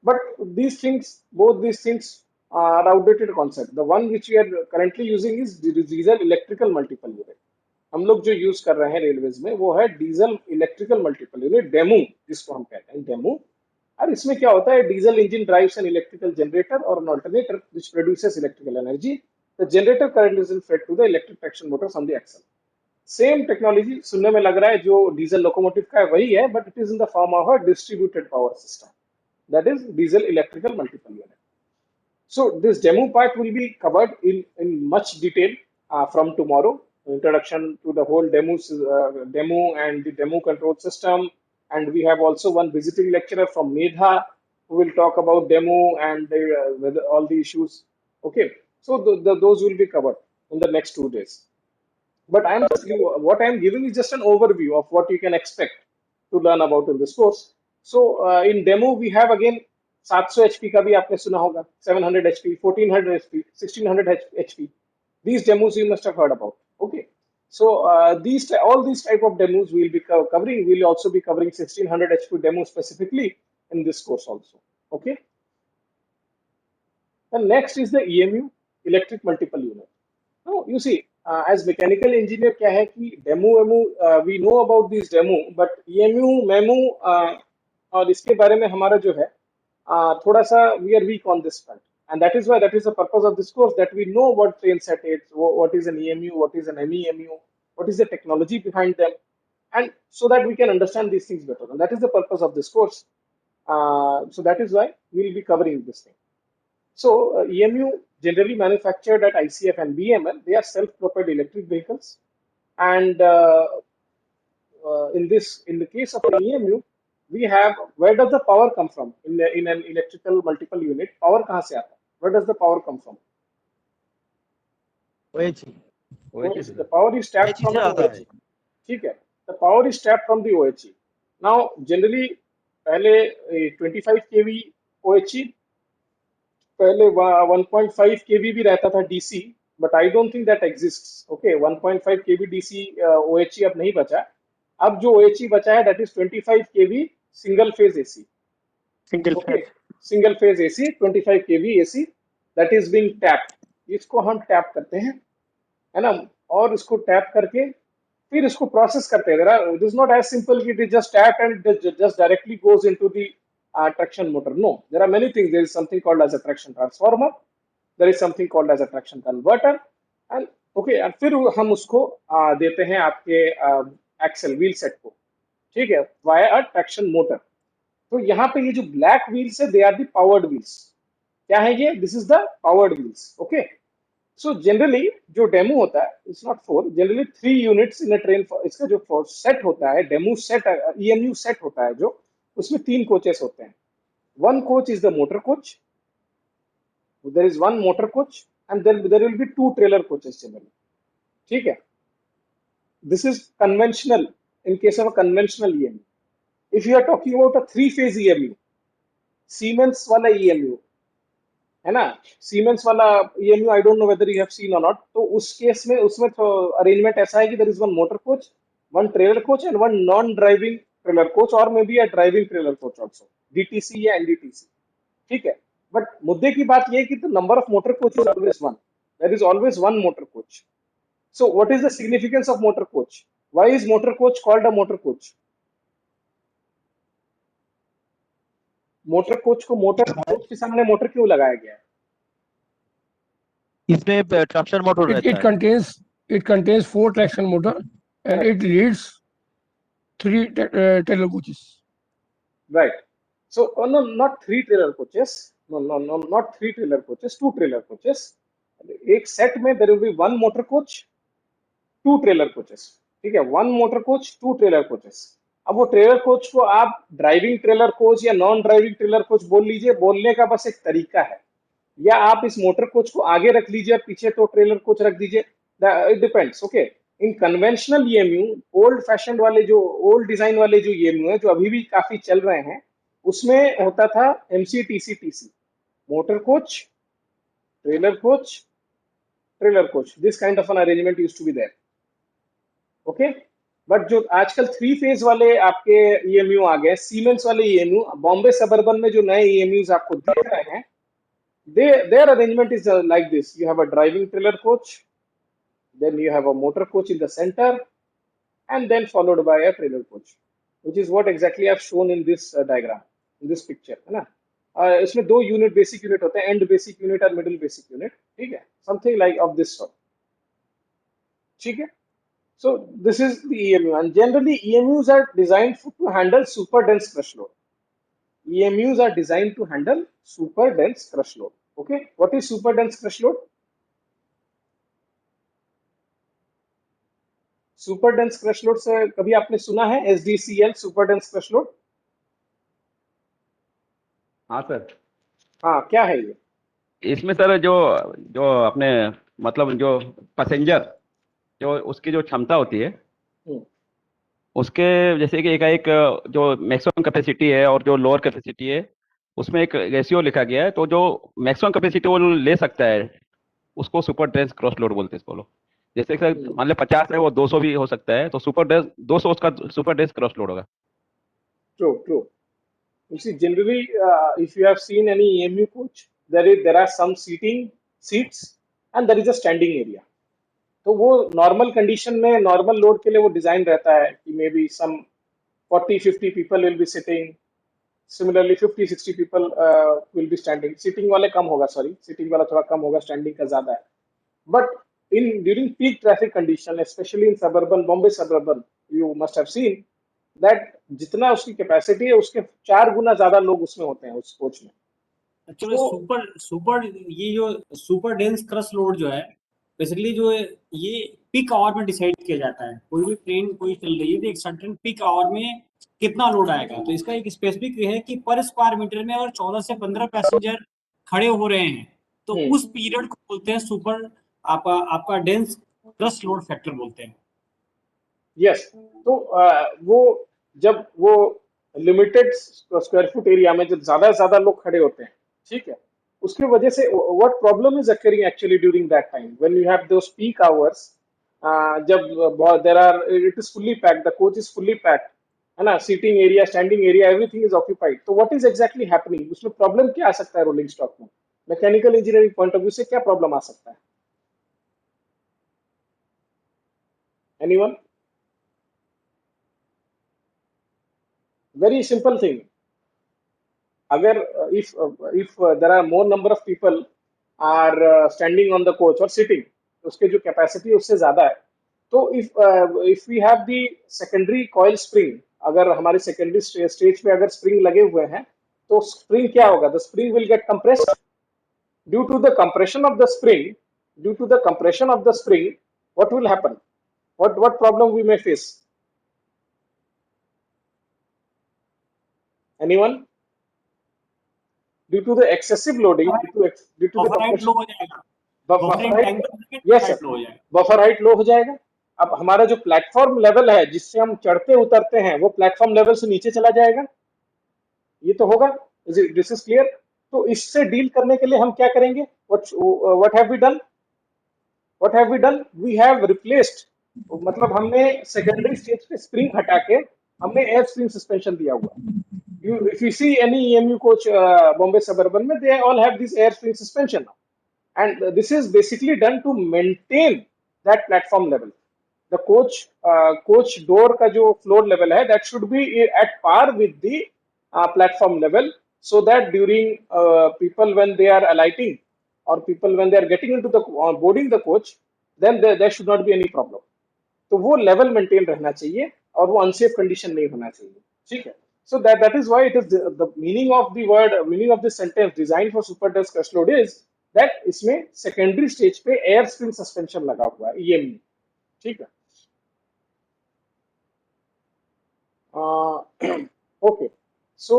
but these things, both these things are outdated concept. The one which we are currently using is diesel electrical multiple unit. हम लोग जो use कर रहे हैं railways में वो है diesel electrical multiple unit, DEMU जिसको हम कहते हैं डेमू. और इसमें क्या होता है, diesel engine drives an electrical generator और an alternator which produces electrical energy. The generator current is fed to the electric traction motors on the axle. Same technology सुनने में लग रहा है जो डीजल लोकोमोटिव का है वही है, but it is in the form of a distributed power system, that is diesel electrical multiple unit. So this demo part will be covered in much detail from tomorrow. Introduction to the whole demo and the demo control system, and we have also one visiting lecturer from Medha who will talk about demo and all the issues. Okay, so those will be covered in the next 2 days. But what I am giving is just an overview of what you can expect to learn about in this course. So in demo we have again 700 HP का भी आपने सुना होगा, 700 HP, 1400 HP, 1600 HP. These demos you must have heard about. Okay, so all these type of demos we will be covering. We will also be covering 1600 HP demo specifically in this course also. Okay. And next is the EMU, electric multiple unit. Now you see, as mechanical engineer क्या है कि demo we know about this demo, but EMU MEMU और इसके बारे में हमारा जो है थोड़ा सा we are weak on this front, and that is why that is the purpose of this course, that we know what trainset is, what is an EMU, what is an MEMU, what is the technology behind them, and so that we can understand these things better, and that is the purpose of this course. So that is why we will be covering this thing. So EMU generally manufactured at ICF and BML, they are self-propelled electric vehicles, and in the case of an EMU, we have, where does the power come from in an electrical multiple unit? Power कहाँ से आता है? Where does the power come from? OHE. The power is tapped from the OHE. ठीक है? The power is tapped from the OHE. Now generally पहले 25 kV OHE, पहले 1.5 kV भी रहता था DC, but I don't think that exists. Okay, 1.5 kV DC OHE अब नहीं बचा. अब जो OHE बचा है, that is 25 kV single phase AC. Single phase AC, 25 kV AC, that is being tapped. इसको हम टैप करते हैं, है ना, और इसको टैप करके फिर इसको प्रोसेस करते हैं. It is not as simple कि it is just tapped and it just directly goes into the traction motor. No, there are many things. There is something called as a traction transformer. There is something called as a traction converter and okay, और फिर हम उसको देते हैं आपके axle wheel set को, ठीक है, वाया अ ट्रैक्शन मोटर। तो यहाँ पे ये जो ब्लैक व्हील्स है they are the powered wheels. क्या है ये? This is the powered wheels. Okay, so generally जो डेमो होता है, it's not 4, generally 3 units in a train. इसका जो सेट होता है, डेमो सेट, ईएमयू सेट होता है जो, उसमें 3 कोचेस होते हैं। One coach is the motor coach, there is one motor coach and there will be 2 trailer coaches generally, ठीक है। This is conventional in case of a conventional EMU. If you are talking about a 3 phase EMU, Siemens वाला EMU है ना, Siemens वाला EMU, I don't know whether you have seen or not. तो उस case में उसमें तो arrangement ऐसा है कि there is one motor coach, one trailer coach and one non driving trailer coach, और may be a driving trailer coach also, DTC या एनडीटीसी, ठीक है। बट मुद्दे की बात ये है कि the number of motor coach is always one, there is always one motor coach. So what is the significance of motor coach? Why is motor coach called a motor coach? Motor coach को motor coach के सामने motor क्यों लगाया गया है? इसमें traction motor It रहता it है। contains it contains 4 traction motor and it leads 3 trailer coaches. Right. So, no, not 3 trailer coaches. No, not 3 trailer coaches, 2 trailer coaches. एक सेट में there will be one motor coach, 2 trailer coaches. ठीक है, one motor coach, 2 trailer coaches. अब वो trailer coach को आप driving trailer coach या non driving trailer coach बोल लीजिए, बोलने का बस एक तरीका है। या आप इस मोटर कोच को आगे रख लीजिए और पीछे तो ट्रेलर कोच रख दीजिए, it depends. Okay, in conventional EMU, old fashion वाले जो ओल्ड डिजाइन वाले जो ईएमयू है, जो अभी भी काफी चल रहे हैं, उसमें होता था MCTC, motor coach, trailer coach, trailer coach, this kind of an arrangement used to be there. Okay, but जो आजकल 3 फेज वाले आपके ईएमयू आ गए, सीमेंस वाले ईएमयू, बॉम्बे सबर्बन में जो नए ईएमयूज आपको दिख रहे हैं, their arrangement is like this. You have a driving trailer coach, then you have a motor coach in the center, and then followed by a trailer coach, which is what exactly I've shown in this diagram, in this picture, है ना। इसमें 2 unit, basic unit होते हैं, and basic unit और middle basic unit, ठीक है, something like of this sort, ठीक है। So this is the EMU, and generally EMUs are designed to handle super dense crush load. EMUs are designed to handle super dense crush load. Okay, what is super dense crush load? Super dense crush load से कभी आपने सुना है? SDCL, super dense crush load. हाँ sir. हाँ, क्या है ये? इसमें सर जो जो अपने मतलब जो पैसेंजर जो उसकी जो क्षमता होती है, हम्म, उसके जैसे कि एक जो मैक्सिमम कैपेसिटी है और जो लोअर कैपेसिटी है, उसमें एक रेशियो लिखा गया है। तो जो मैक्सिमम कैपेसिटी वो ले सकता है उसको सुपर डेंस क्रॉस लोड बोलते हैं इसको लोग। जैसे कि सर मान लो 50 है, वो 200 भी हो सकता है, तो सुपर डेंस 200 उसका सुपर डेंस क्रॉस लोड होगा। True true. You see, generally, if you have seen any EMU coach, there are some seats and there is a standing area. तो वो नॉर्मल कंडीशन में नॉर्मल लोड के लिए वो design रहता है कि maybe some 40-50 people will be sitting, similarly 50-60 people will be standing। Seating वाले कम होगा, सॉरी, सीटिंग वाला थोड़ा कम होगा, स्टैंडिंग का ज्यादा है। But in during peak traffic condition, especially in suburban, Bombay suburban, you must have seen that जितना उसकी कैपेसिटी है उसके 4 गुना ज्यादा लोग उसमें होते हैं, उस कोच में। एक्चुअली सुपर सुपर ये जो सुपर डेंस क्रश लोड जो है, बेसिकली जो है ये पीक आवर में डिसाइड किया जाता है। कोई भी ट्रेन कोई चल रही है तो एक सर्टेन पीक आवर में कितना लोड आएगा, तो इसका एक स्पेसिफिक है कि पर स्क्वायर मीटर में अगर 14 से 15 पैसेंजर खड़े हो रहे हैं तो उस पीरियड को बोलते हैं सुपर, आपका डेंस क्रश लोड फैक्टर बोलते हैं। यस, तो वो जब वो लिमिटेड स्क्वायर फुट एरिया में जब ज्यादा से ज्यादा लोग खड़े होते हैं, ठीक है, उसकी वजह से what problem is occurring actually during that time when you have those peak hours, जब there are, it is fully packed, the coach is fully packed, है ना, seating area, standing area, everything is occupied. तो what is exactly happening, उसमें problem क्या आ सकता है rolling stock में? Mechanical engineering point of view से क्या प्रॉब्लम आ सकता है? एनीवन? Very simple thing. अगर if there are more number of people are standing on the coach or sitting, उसके जो कैपेसिटी है उससे ज्यादा है, तो if we have the secondary coil spring, अगर हमारे सेकेंडरी स्टेज पे अगर स्प्रिंग लगे हुए हैं तो स्प्रिंग क्या होगा, the spring will get compressed due to the compression of the spring, due to the compression of the spring what will happen, what problem we may face, anyone? Due to the excessive loading, due to the buffer height low compression, हो जाएगा, buffer height, tank yes sir, लो हो जाएगा। Buffer height लो हो जाएगा। अब हमारा जो platform level है जिससे हम चढ़ते उतरते हैं वो प्लेटफॉर्म लेवल से नीचे चला जाएगा, ये तो होगा, दिस इज क्लियर। तो इससे डील करने के लिए हम क्या करेंगे, what have we done, what have we done, we have replaced, मतलब हमने सेकेंडरी स्टेज पे स्प्रिंग हटा के हमने एयर स्प्रिंग सस्पेंशन दिया हुआ। If you see any EMU coach, Bombay Suburban, they all have this air spring suspension now, and this is basically done to maintain that platform level. The coach door का जो floor level है, that should be at par with the platform level, so that during people when they are alighting or people when they are getting into the boarding the coach, then there should not be any problem. तो वो level maintain रहना चाहिए और वो unsafe condition नहीं होना चाहिए, ठीक है। So that is why it is the meaning of the word, meaning of this sentence, designed for super dense crush load, is that इसमें सेकेंडरी स्टेज पे एयर स्प्रिंग सस्पेंशन लगा हुआ है, EMU, ठीक है। Okay, so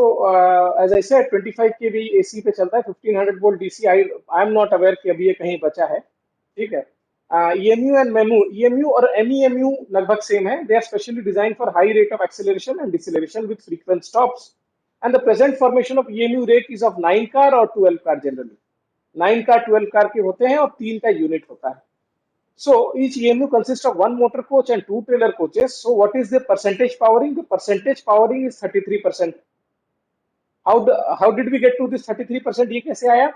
as I said 25 kV AC पे चलता है, 1500 volt DC। I am not aware कि अभी ये कहीं बचा है, ठीक है। EMU and MEMU, EMU और MEMU लगभग सेम है, they are specially designed for high rate of acceleration and deceleration with frequent stops, and the present formation of EMU rake is of 9 car और 12 car generally, 9 car 12 car के होते हैं और 3 का unit होता है। So each EMU consists of one motor coach and 2 trailer coaches. So what is the percentage powering? The percentage powering is 33%. How did we get to this 33%? ये कैसे आया?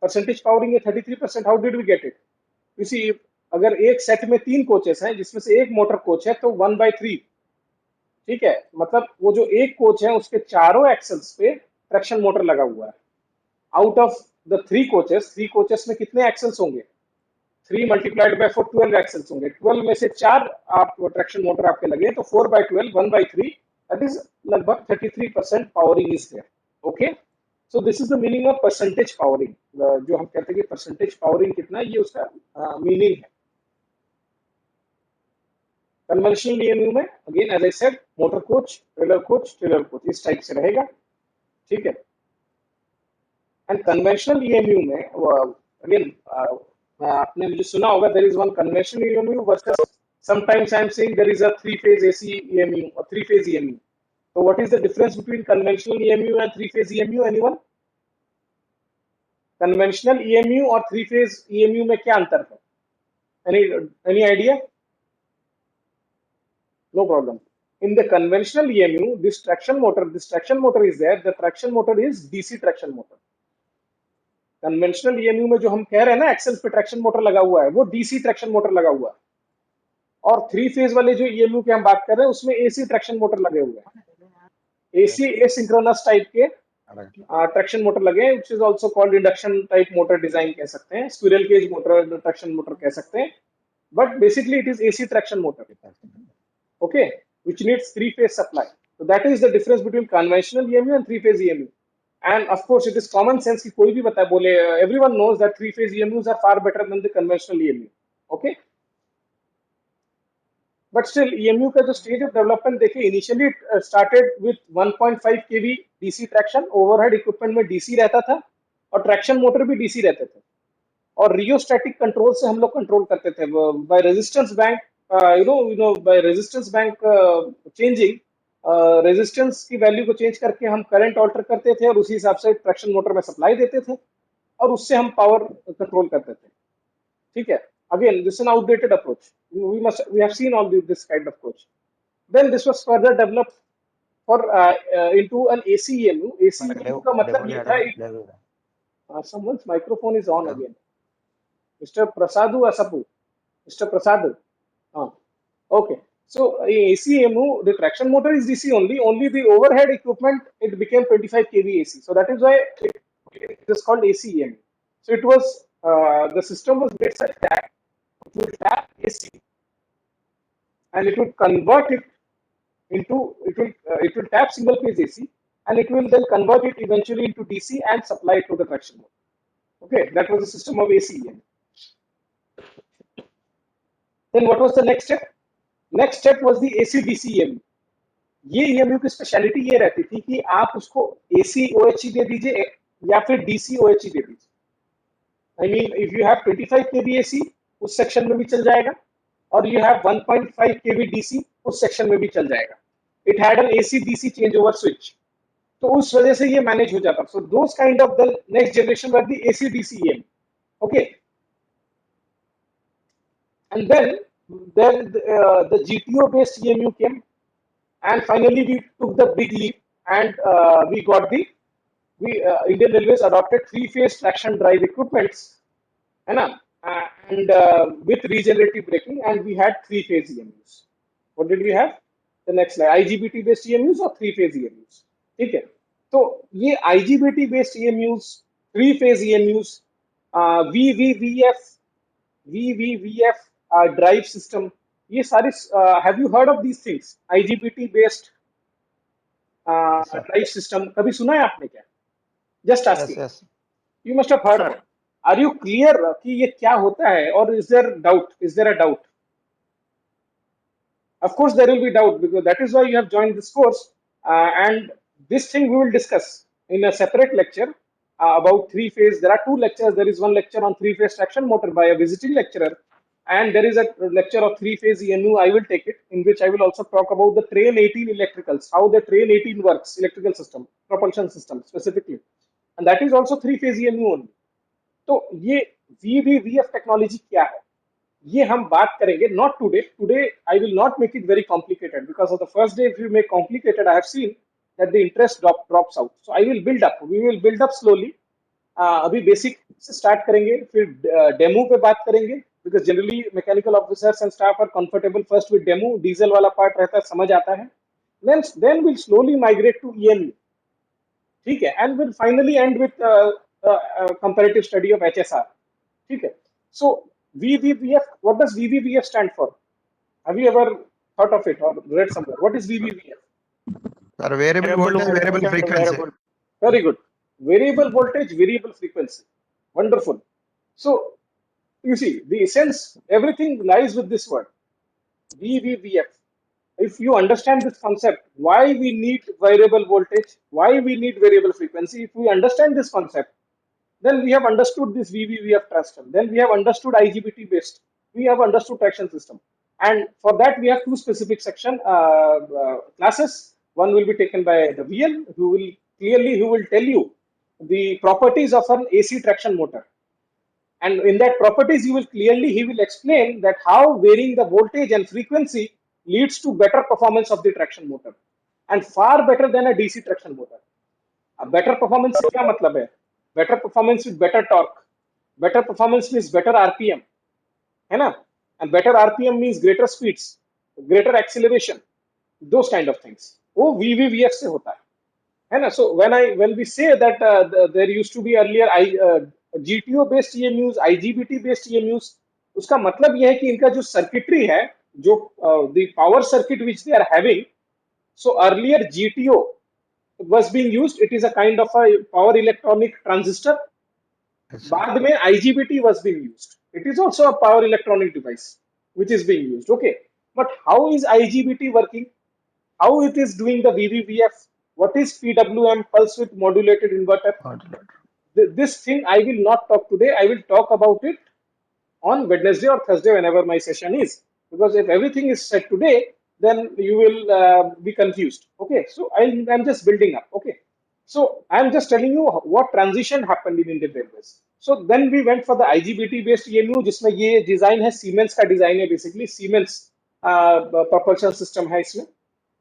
परसेंटेज पावरिंग है 33%, how did we get it? You see, अगर एक set में 3 coaches हैं जिसमें से एक मोटर कोच है तो 1/3, ठीक है, मतलब वो जो एक कोच है उसके चारों एक्सेल्स पे ट्रैक्शन मोटर लगा हुआ है। आउट ऑफ द 3 कोचेस में कितने एक्सेल्स होंगे? 3 मल्टीप्लाइड बाय 4, 12 एक्सेल्स होंगे। 12 में से 4 आप ट्रैक्शन मोटर आपके लगे तो 4/12, 1/3, दैट इज लगभग 33% powering is there. Okay, so this is the meaning of percentage powering. जो हम कहते हैं कि परसेंटेज पावरिंग कितना है, ये उसका मीनिंग है। कन्वेंशनल EMU में again as I said, motor coach, trailer coach इस टाइप से रहेगा, ठीक है। एंड कन्वेंशनल EMU में अगेन आपने मुझे सुना होगा, there is one conventional EMU versus sometimes I am saying there is a 3-phase AC EMU और 3-phase EMU। So what is the difference between conventional EMU and 3-phase EMU? Anyone? Conventional EMU और 3-phase EMU में क्या अंतर है? Any idea? No problem. In the conventional EMU, this traction motor is there. The traction motor is DC traction motor. Conventional EMU में जो हम कह रहे हैं ना, एक्सेल पे ट्रैक्शन मोटर लगा हुआ है, वो DC ट्रैक्शन मोटर लगा हुआ है। और 3-phase वाले जो EMU की हम बात कर रहे हैं उसमें AC ट्रैक्शन मोटर लगे हुए हैं। AC एसिंक्रोनस टाइप के ट्रैक्शन मोटर लगे, which is also called induction type motor design कह सकते हैं, squirrel cage motor, traction motor कह सकते हैं, but basically it is AC traction motor, okay, which needs 3-phase supply. So that is the difference between conventional EMU and 3-phase EMU. And of course it is common sense कि कोई भी बता बोले, everyone knows that 3-phase EMUs are far better than the conventional EMU, okay. But still EMU का जो stage of development देखिए, initially started with 1.5 kV DC traction, overhead equipment में DC रहता था और ट्रैक्शन मोटर भी DC रहते थे, और रियोस्टैटिक कंट्रोल से हम लोग कंट्रोल करते थे by resistance bank, by resistance bank changing, resistance की वैल्यू को चेंज करके हम करंट ऑल्टर करते थे और उसी हिसाब से ट्रैक्शन मोटर में सप्लाई देते थे और उससे हम पावर कंट्रोल करते थे, ठीक है। Again, this is an outdated approach. We have seen all this kind of approach. Then this was further developed for into an AC EMU. AC EMU का मतलब ये था, someone's microphone is on again. Mr. Prasadu Asapu. Mr. Prasad. Okay. So ACMU, the traction motor is DC only. Only the overhead equipment, it became 25 kV AC. So that is why it is called ACEMU. So it was the system was made such that it would tap AC and it would convert it into it will tap single phase AC and it will then convert it eventually into DC and supply it to the traction motor. Okay, that was the system of ACEMU. Then what was the next step? Next step was the AC-DC EMU. ये EMU की speciality ये रहती थी कि आप उसको AC OHE दे दीजिए या फिर DC OHE दे दीजिए. I mean, if you have 25 kV AC, उस सेक्शन में भी चल जाएगा, और you have 1.5 kV DC, उस सेक्शन में भी चल जाएगा. It had an AC-DC changeover switch. तो उस वजह से ये मैनेज हो जाता. So those kind of the next generation were the AC-DC EMU. Okay. And then the GTO based EMU came, and finally we took the big leap, and we got the Indian Railways adopted three-phase traction drive equipments, and with regenerative braking, and we had three-phase EMUs. What did we have? The next slide, IGBT based EMUs or three-phase EMUs. ठीक है, तो ये IGBT based EMUs, three-phase EMUs, VVVF drive system, ये सारे have you heard of these things? IGBT based drive system, कभी सुना है आपने क्या? Just asking. Yes, yes. You must have heard of it. Are you clear कि ये क्या होता है, or is there doubt? Is there a doubt? Of course there will be doubt, because that is why you have joined this course, and this thing we will discuss in a separate lecture about three-phase. There are two lectures. There is one lecture on three-phase traction motor by a visiting lecturer, and there is a lecture of three-phase EMU. I will take it, in which I will also talk about the Train 18 electricals, how the Train 18 works, electrical system, propulsion system specifically, and that is also three-phase EMU only. तो ये VVVF technology क्या है, ये हम बात करेंगे. Not today I will not make it very complicated, because of the first day if you make complicated I have seen that the interest drops out. So I will build up, we will build up slowly. अभी basic से start करेंगे, फिर DEMU पे बात करेंगे, because generally mechanical officers and staff are comfortable first with DEMU. Diesel वाला part रहता है, समझ आता है. Then will slowly migrate to EMU. ठीक है, and will finally end with comparative study of HSR. ठीक है. So VVVF, what does VVVF stand for? Have you ever thought of it or read somewhere? What is VVVF? Sir, variable voltage, variable frequency. Very good. Variable voltage, variable frequency. Wonderful. So you see, the essence, everything lies with this word, VVVF. If you understand this concept, why we need variable voltage, why we need variable frequency, if we understand this concept, then we have understood this VVVF system. Then we have understood IGBT based. We have understood traction system. And for that, we have two specific section classes. One will be taken by the VL, who will tell you the properties of an AC traction motor. And in that properties, he will explain that how varying the voltage and frequency leads to better performance of the traction motor, and far better than a DC traction motor. A better performance से क्या मतलब है? Better performance with better torque. Better performance means better RPM, है ना? And better RPM means greater speeds, greater acceleration, those kind of things. वो VVVF से होता है ना? So when we say that there used to be earlier GTO based EMUs, IGBT based EMUs, उसका मतलब यह है कि इनका जो सर्किटरी है, जो the power circuit which they are having, so earlier GTO was being used. It is a kind of a power electronic transistor. बाद में IGBT was being used. It is also a power electronic device which is being used. Okay, but how is IGBT working? How it is doing the VVVF? What is PWM, pulse width modulated inverter? This thing I will not talk today. I will talk about it on Wednesday or Thursday, whenever my session is. Because if everything is said today, then you will be confused. Okay, so I'm just building up. Okay, so I'm just telling you what transition happened in Indian Railways. So then we went for the IGBT based EMU, जिसमें ये design है, Siemens का design है, basically Siemens propulsion system है इसमें.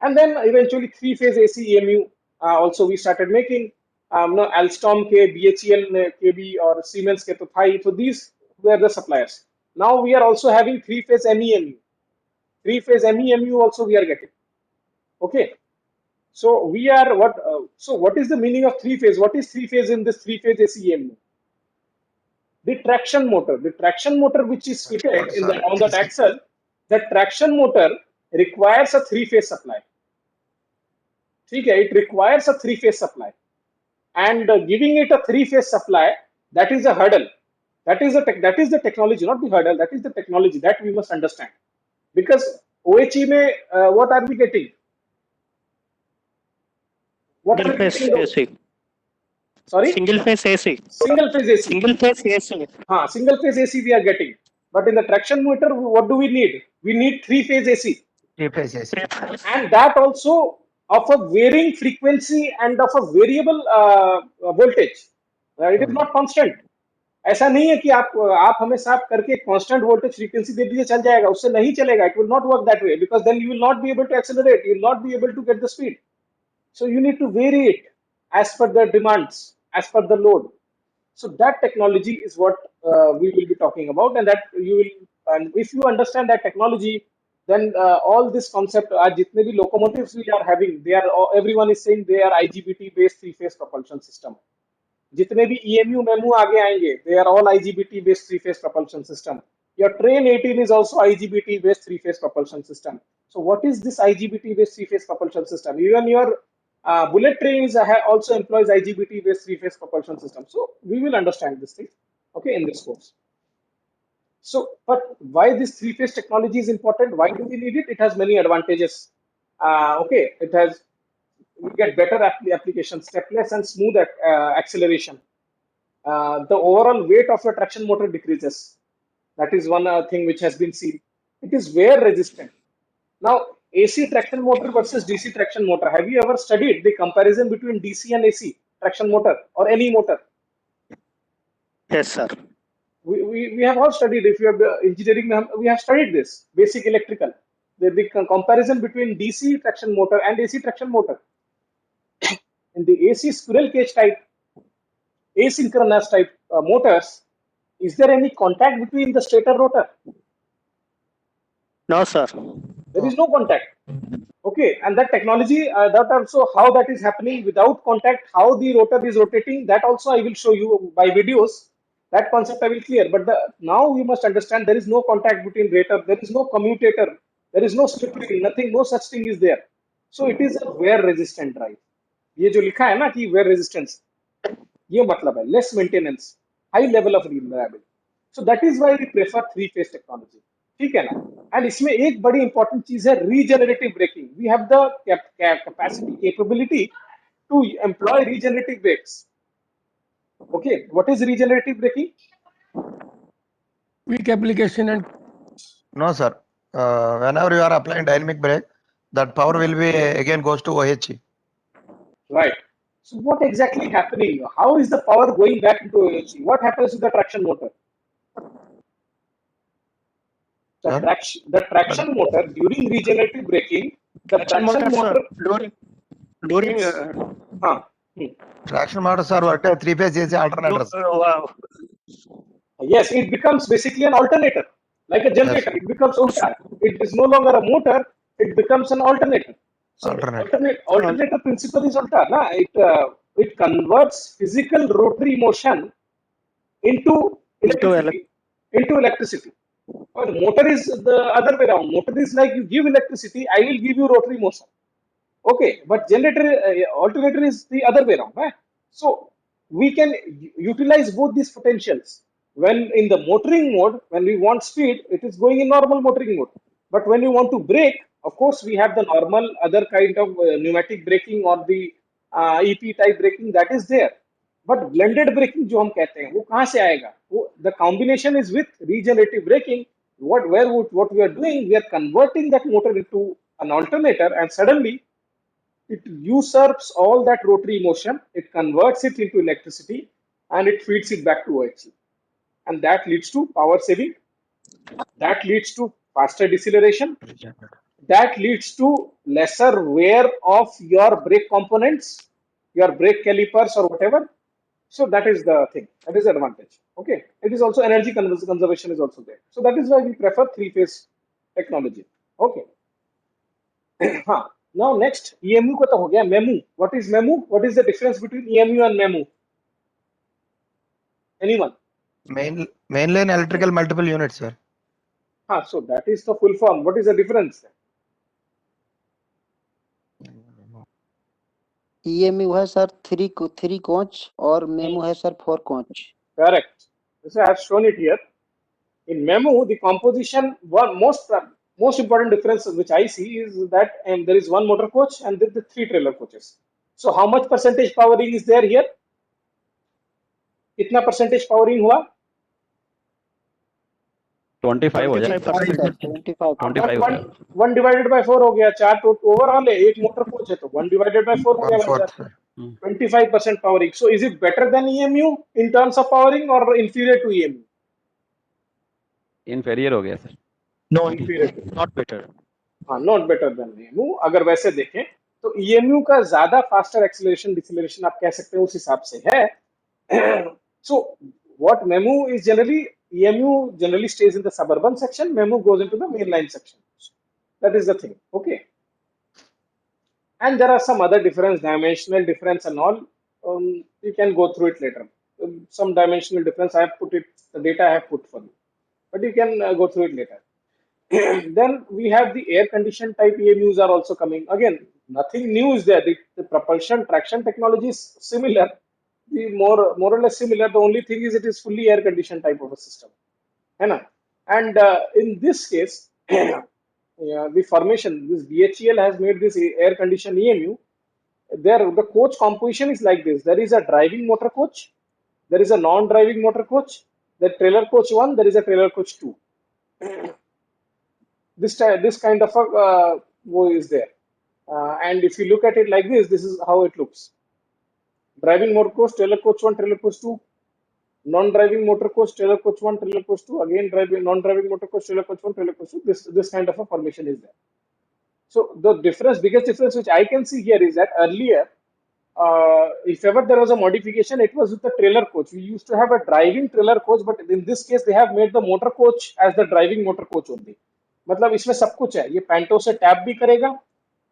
And then eventually three-phase AC EMU also we started making. No, Alstom के, BHEL के भी, और Siemens के तो था ही. So these were the suppliers. Now we are also having three-phase MEMU. Three-phase MEMU also we are getting. Okay. So we are what? So what is the meaning of three-phase? What is three-phase in this three-phase AC EMU? The traction motor which is fitted in the on that axle, the traction motor requires a three-phase supply. Okay, it requires a three-phase supply, and giving it a three-phase supply, that is a hurdle. That is the technology, not the hurdle. That is the technology that we must understand. Because OHE mein, what are we getting? What are we getting? AC. Sorry? Single phase AC. Single phase AC. Single phase AC. Single phase AC we are getting. But in the traction motor, what do we need? We need three-phase AC. Three-phase AC. And that also of a varying frequency and of a variable voltage. It is not constant. ऐसा नहीं है कि आप हमेशा आप करके constant voltage frequency दे दीजिए चल जाएगा, उससे नहीं चलेगा. It will not work that way, because then you will not be able to accelerate, you will not be able to get the speed. So you need to vary it as per the demands, as per the load. So that technology is what we will be talking about, and that you will, and if you understand that technology, then all this concept, jitne bhi locomotives we are having, they are everyone is saying they are IGBT based three-phase propulsion system. जितने भी EMU MEMU आगे आएंगे, they are all IGBT based three-phase propulsion system. Your train 18 is also IGBT based three-phase propulsion system. So what is this IGBT based three-phase propulsion system? Even your bullet trains also employs IGBT based three-phase propulsion system. So we will understand this thing, okay, in this course. So, but why this three-phase technology is important? Why do we need it? It has many advantages. Okay, it has, we get better application, stepless and smooth acceleration. The overall weight of your traction motor decreases. That is one thing which has been seen. It is wear resistant. Now, AC traction motor versus DC traction motor. Have you ever studied the comparison between DC and AC traction motor or any motor? Yes, sir. We have all studied. If you have engineering, we have studied this basic electrical. The comparison between DC traction motor and AC traction motor. In the AC squirrel cage type, asynchronous type motors, is there any contact between the stator rotor? No, sir. There is no contact. Okay, and that technology, that also how that is happening without contact, how the rotor is rotating, that also I will show you by videos. That concept I will clear. But now we must understand there is no contact between rotor, there is no commutator, there is no slip ring, nothing, no such thing is there. So it is a wear resistant drive. ये जो लिखा है ना कि wear resistance, ये मतलब है less maintenance, high level of reliability. So that is why we prefer three-phase technology. ठीक है ना? And इसमें एक बड़ी important चीज है regenerative braking. We have the capacity, capability to employ regenerative brakes. Okay, what is regenerative braking? Quick application and No, sir. Whenever you are applying dynamic brake, that power will be again goes to OHE. Right. So what exactly happening? How is the power going back into OHE? What happens to the traction motor? The traction motor during regenerative braking, the traction motor during Traction motors are worked as three-phase AC alternators. wow. yes, it becomes basically an alternator, like a generator. Yes. It becomes ulta. It is no longer a motor. It becomes an alternator. So alternator principle is ulta. Na? It converts physical rotary motion into electricity. Or motor is the other way around. Motor is like you give electricity, I will give you rotary motion. Okay, but generator, alternator is the other way around. Right? So we can utilize both these potentials. When in the motoring mode, when we want speed, it is going in normal motoring mode. But when you want to brake, of course, we have the normal other kind of pneumatic braking or the EP type braking that is there. But blended braking जो हम कहते हैं वो कहाँ से आएगा? The combination is with regenerative braking. What we are doing, we are converting that motor into an alternator, and suddenly it usurps all that rotary motion, it converts it into electricity, and it feeds it back to OHE. And that leads to power saving, that leads to faster deceleration, that leads to lesser wear of your brake components, your brake calipers or whatever. So that is the thing, that is the advantage. Okay, it is also energy conservation is also there. So that is why we prefer three-phase technology. Okay. हाँ. Now next EMU का तो हो गया. MEMU. What is MEMU? What is the difference between EMU and MEMU? Anyone? Mainline electrical multiple units, sir. हाँ. So that is the full form. What is the difference? EMU है sir 3 coach और MEMU है sir 4 coach. Correct. So I have shown it here. In MEMU, the composition, most important difference which I see is that there is one motor coach and there are 3 trailer coaches. So how much percentage powering is there here? कितना percentage powering हुआ? 25 हो जाए 25 हो जाए 1 divided by 4 हो गया. 4 तो overall है. एक मोटर कोच है तो 1 divided by 4 हो गया. 1/4. 25% powering. So is it better than EMU in terms of powering or inferior to EMU? inferior हो गया sir. No, Inferior. not better. हाँ, नॉट बेटर देन EMU. अगर वैसे देखें तो EMU का ज्यादा फास्टर एक्सीलरेशन डिसेलरेशन आप कह सकते हैं उस हिसाब से है. So what MEMU is generally, EMU generally stays in the suburban section, MEMU goes into the mainline section. That is the thing. Okay. And there are some other difference, dimensional difference and all. You can go through it later. Some dimensional difference I have put it, the data I have put for you, but you can go through it later. Then we have the air conditioned type EMUs are also coming. Again, nothing new is there. The propulsion traction technology is similar, the more or less similar. The only thing is it is fully air conditioned type of a system. And in this case, yeah, the formation, this DHEL has made this air conditioned EMU. There, the coach composition is like this. There is a driving motor coach, there is a non-driving motor coach, the trailer coach 1, there is a trailer coach 2. This kind of a wo is there. And if you look at it like this is how it looks. Driving motor coach, trailer coach 1, trailer coach 2. Non-driving motor coach, trailer coach 1, trailer coach 2. Again, non-driving motor coach, trailer coach 1, trailer coach 2. This kind of a formation is there. So the biggest difference which I can see here is that earlier, if ever there was a modification, it was with the trailer coach. We used to have a driving trailer coach, but in this case, they have made the motor coach as the driving motor coach only. मतलब इसमें सब कुछ है. ये पैंटो से tap भी करेगा,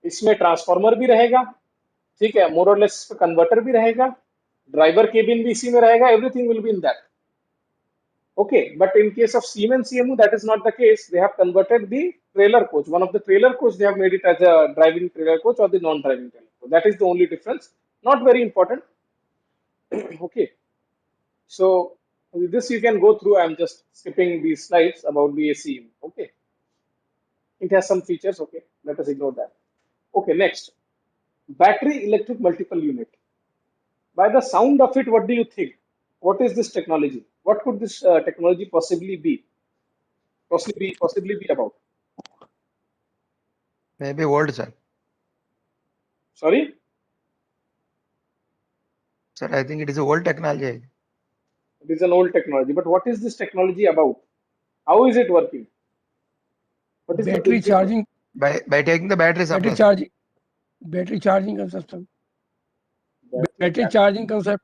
इसमें ट्रांसफार्मर भी रहेगा, ठीक है, मोर और लेस कन्वर्टर भी रहेगा, ड्राइवर केबिन भी इसी में रहेगा. Everything will be in that. Okay, but in case of Siemens CMU, that is not the case. They have converted the trailer coach. One of the trailer coach, they have made it as a driving trailer coach or the non-driving trailer coach. That is the only difference. Not very important. Okay. So this you can go through. I'm just skipping these slides about the CMU. Okay. It has some features. Okay. Let us ignore that. Okay. Next, battery electric multiple unit. By the sound of it, what do you think? What is this technology? What could this technology possibly be? Possibly be about? Maybe old, sir. Sorry? Sir, I think it is a old technology. It is an old technology. But what is this technology about? How is it working? What is battery the charging. By taking the battery supply. Battery charging concept. Battery charging concept.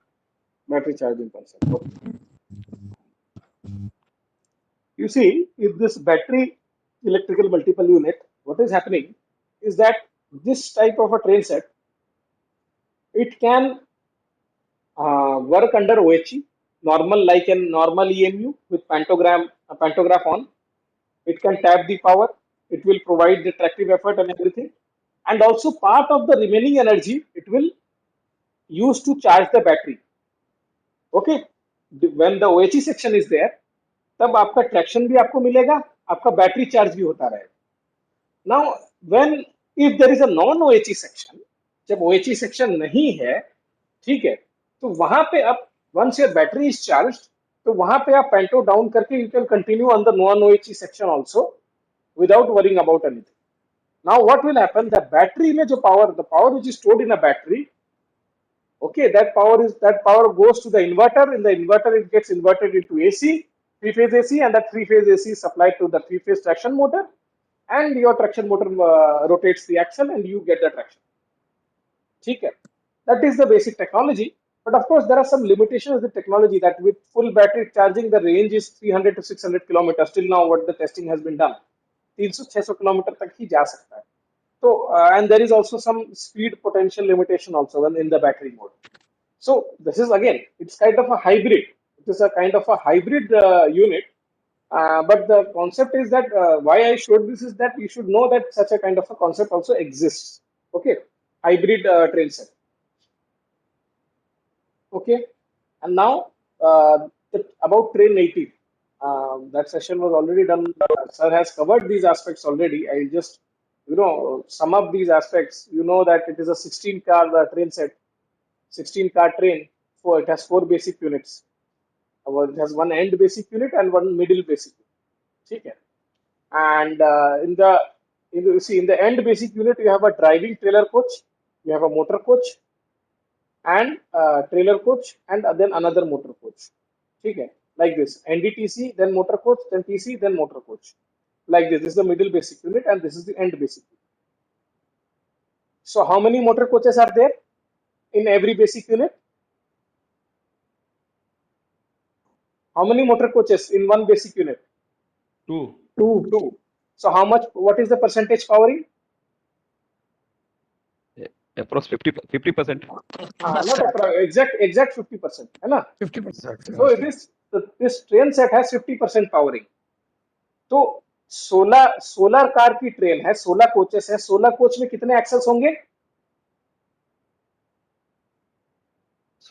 Battery charging concept. Okay. You see, if this battery electrical multiple unit, what is happening is that this type of a train set, it can work under OHE, normal like a normal EMU with pantograph on. It can tap the power. It will provide the tractive effort and everything. And also part of the remaining energy, it will use to charge the battery. Okay. When the OHE section is there, तब आपका traction भी आपको मिलेगा, आपका battery charge भी होता रहेगा. Now when if there is a non OHE section, जब OHE सेक्शन नहीं है, ठीक है, तो वहां पे आप once your battery is charged, तो वहां पे आप पेंटो डाउन करके you can continue on the non OHE section also without worrying about anything. Now what will happen, the battery में जो power, the power which is stored in a battery, okay, that power goes to the inverter. In the inverter, it gets inverted into AC, three-phase AC, and that three-phase AC is supplied to the three-phase traction motor, and your traction motor rotates the axle and you get the traction. Okay. That is the basic technology. But of course, there are some limitations of the technology, that with full battery charging, the range is 300 to 600 kilometers. Till now, what the testing has been done. 300-600 kilometre तक ही जा सकता है. तो and there is also some speed potential limitation also when in the battery mode. So this is again, it's kind of a hybrid. It is a kind of a hybrid unit. But the concept is that why I showed this is that you should know that such a kind of a concept also exists. Okay, hybrid train set. Okay, and now about train 18. That session was already done. Sir has covered these aspects already. I just sum up these aspects. You know that it is a 16-car train set, 16-car train. So it has 4 basic units. It has one end basic unit and one middle basic unit. Okay. And in the end basic unit, you have a driving trailer coach, you have a motor coach, and trailer coach, and then another motor coach. Okay. Like this: NDTC, then motor coach, then TC, then motor coach. Like this. This is the middle basic unit, and this is the end basic unit. So, how many motor coaches are there in every basic unit? How many motor coaches in one basic unit? 2. 2. So how much? What is the percentage powering? Approx 50%. Not exact 50%, है ना? 50%. So this train set has 50% powering. तो 16 car की train है, 16 coaches है. 16 coach में कितने एक्सेल्स होंगे?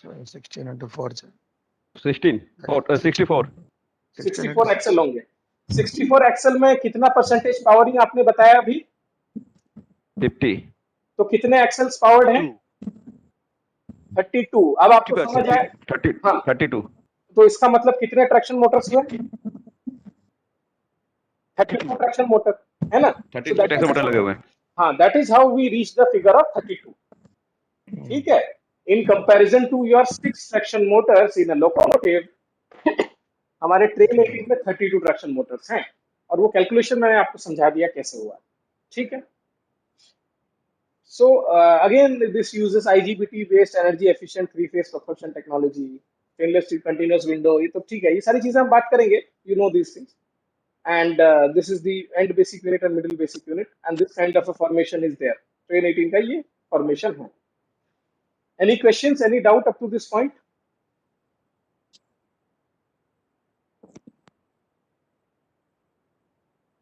16 into 4. 16 or 64. 64 Excel होंगे. 64 एक्सेल में कितना परसेंटेज पावरिंग आपने बताया अभी? 50. तो कितने एक्सेल्स पावर्ड हैं? 32. अब आपको समझ आया? 32. तो इसका मतलब कितने ट्रैक्शन मोटर्स हुए? 32 ट्रैक्शन मोटर, है ना? 32 ट्रैक्शन मोटर लगे हुए हैं. हाँ, that is how we reach the figure of 32. ठीक है? In comparison to your 6 traction motors in a locomotive, हमारे ट्रेन 18 में 32 ट्रैक्शन मोटर्स हैं, और वो कैलकुलेशन मैंने आपको समझा दिया कैसे हुआ. ठीक है? So again, this uses IGBT based energy efficient 3-phase propulsion technology, stainless steel continuous window. ये तो ठीक है, ये सारी चीजें हम बात करेंगे. You know these things. And this is the end basic unit and middle basic unit, and this kind of a formation is there. Train 18 का ये formation है. Any questions? Any doubt up to this point?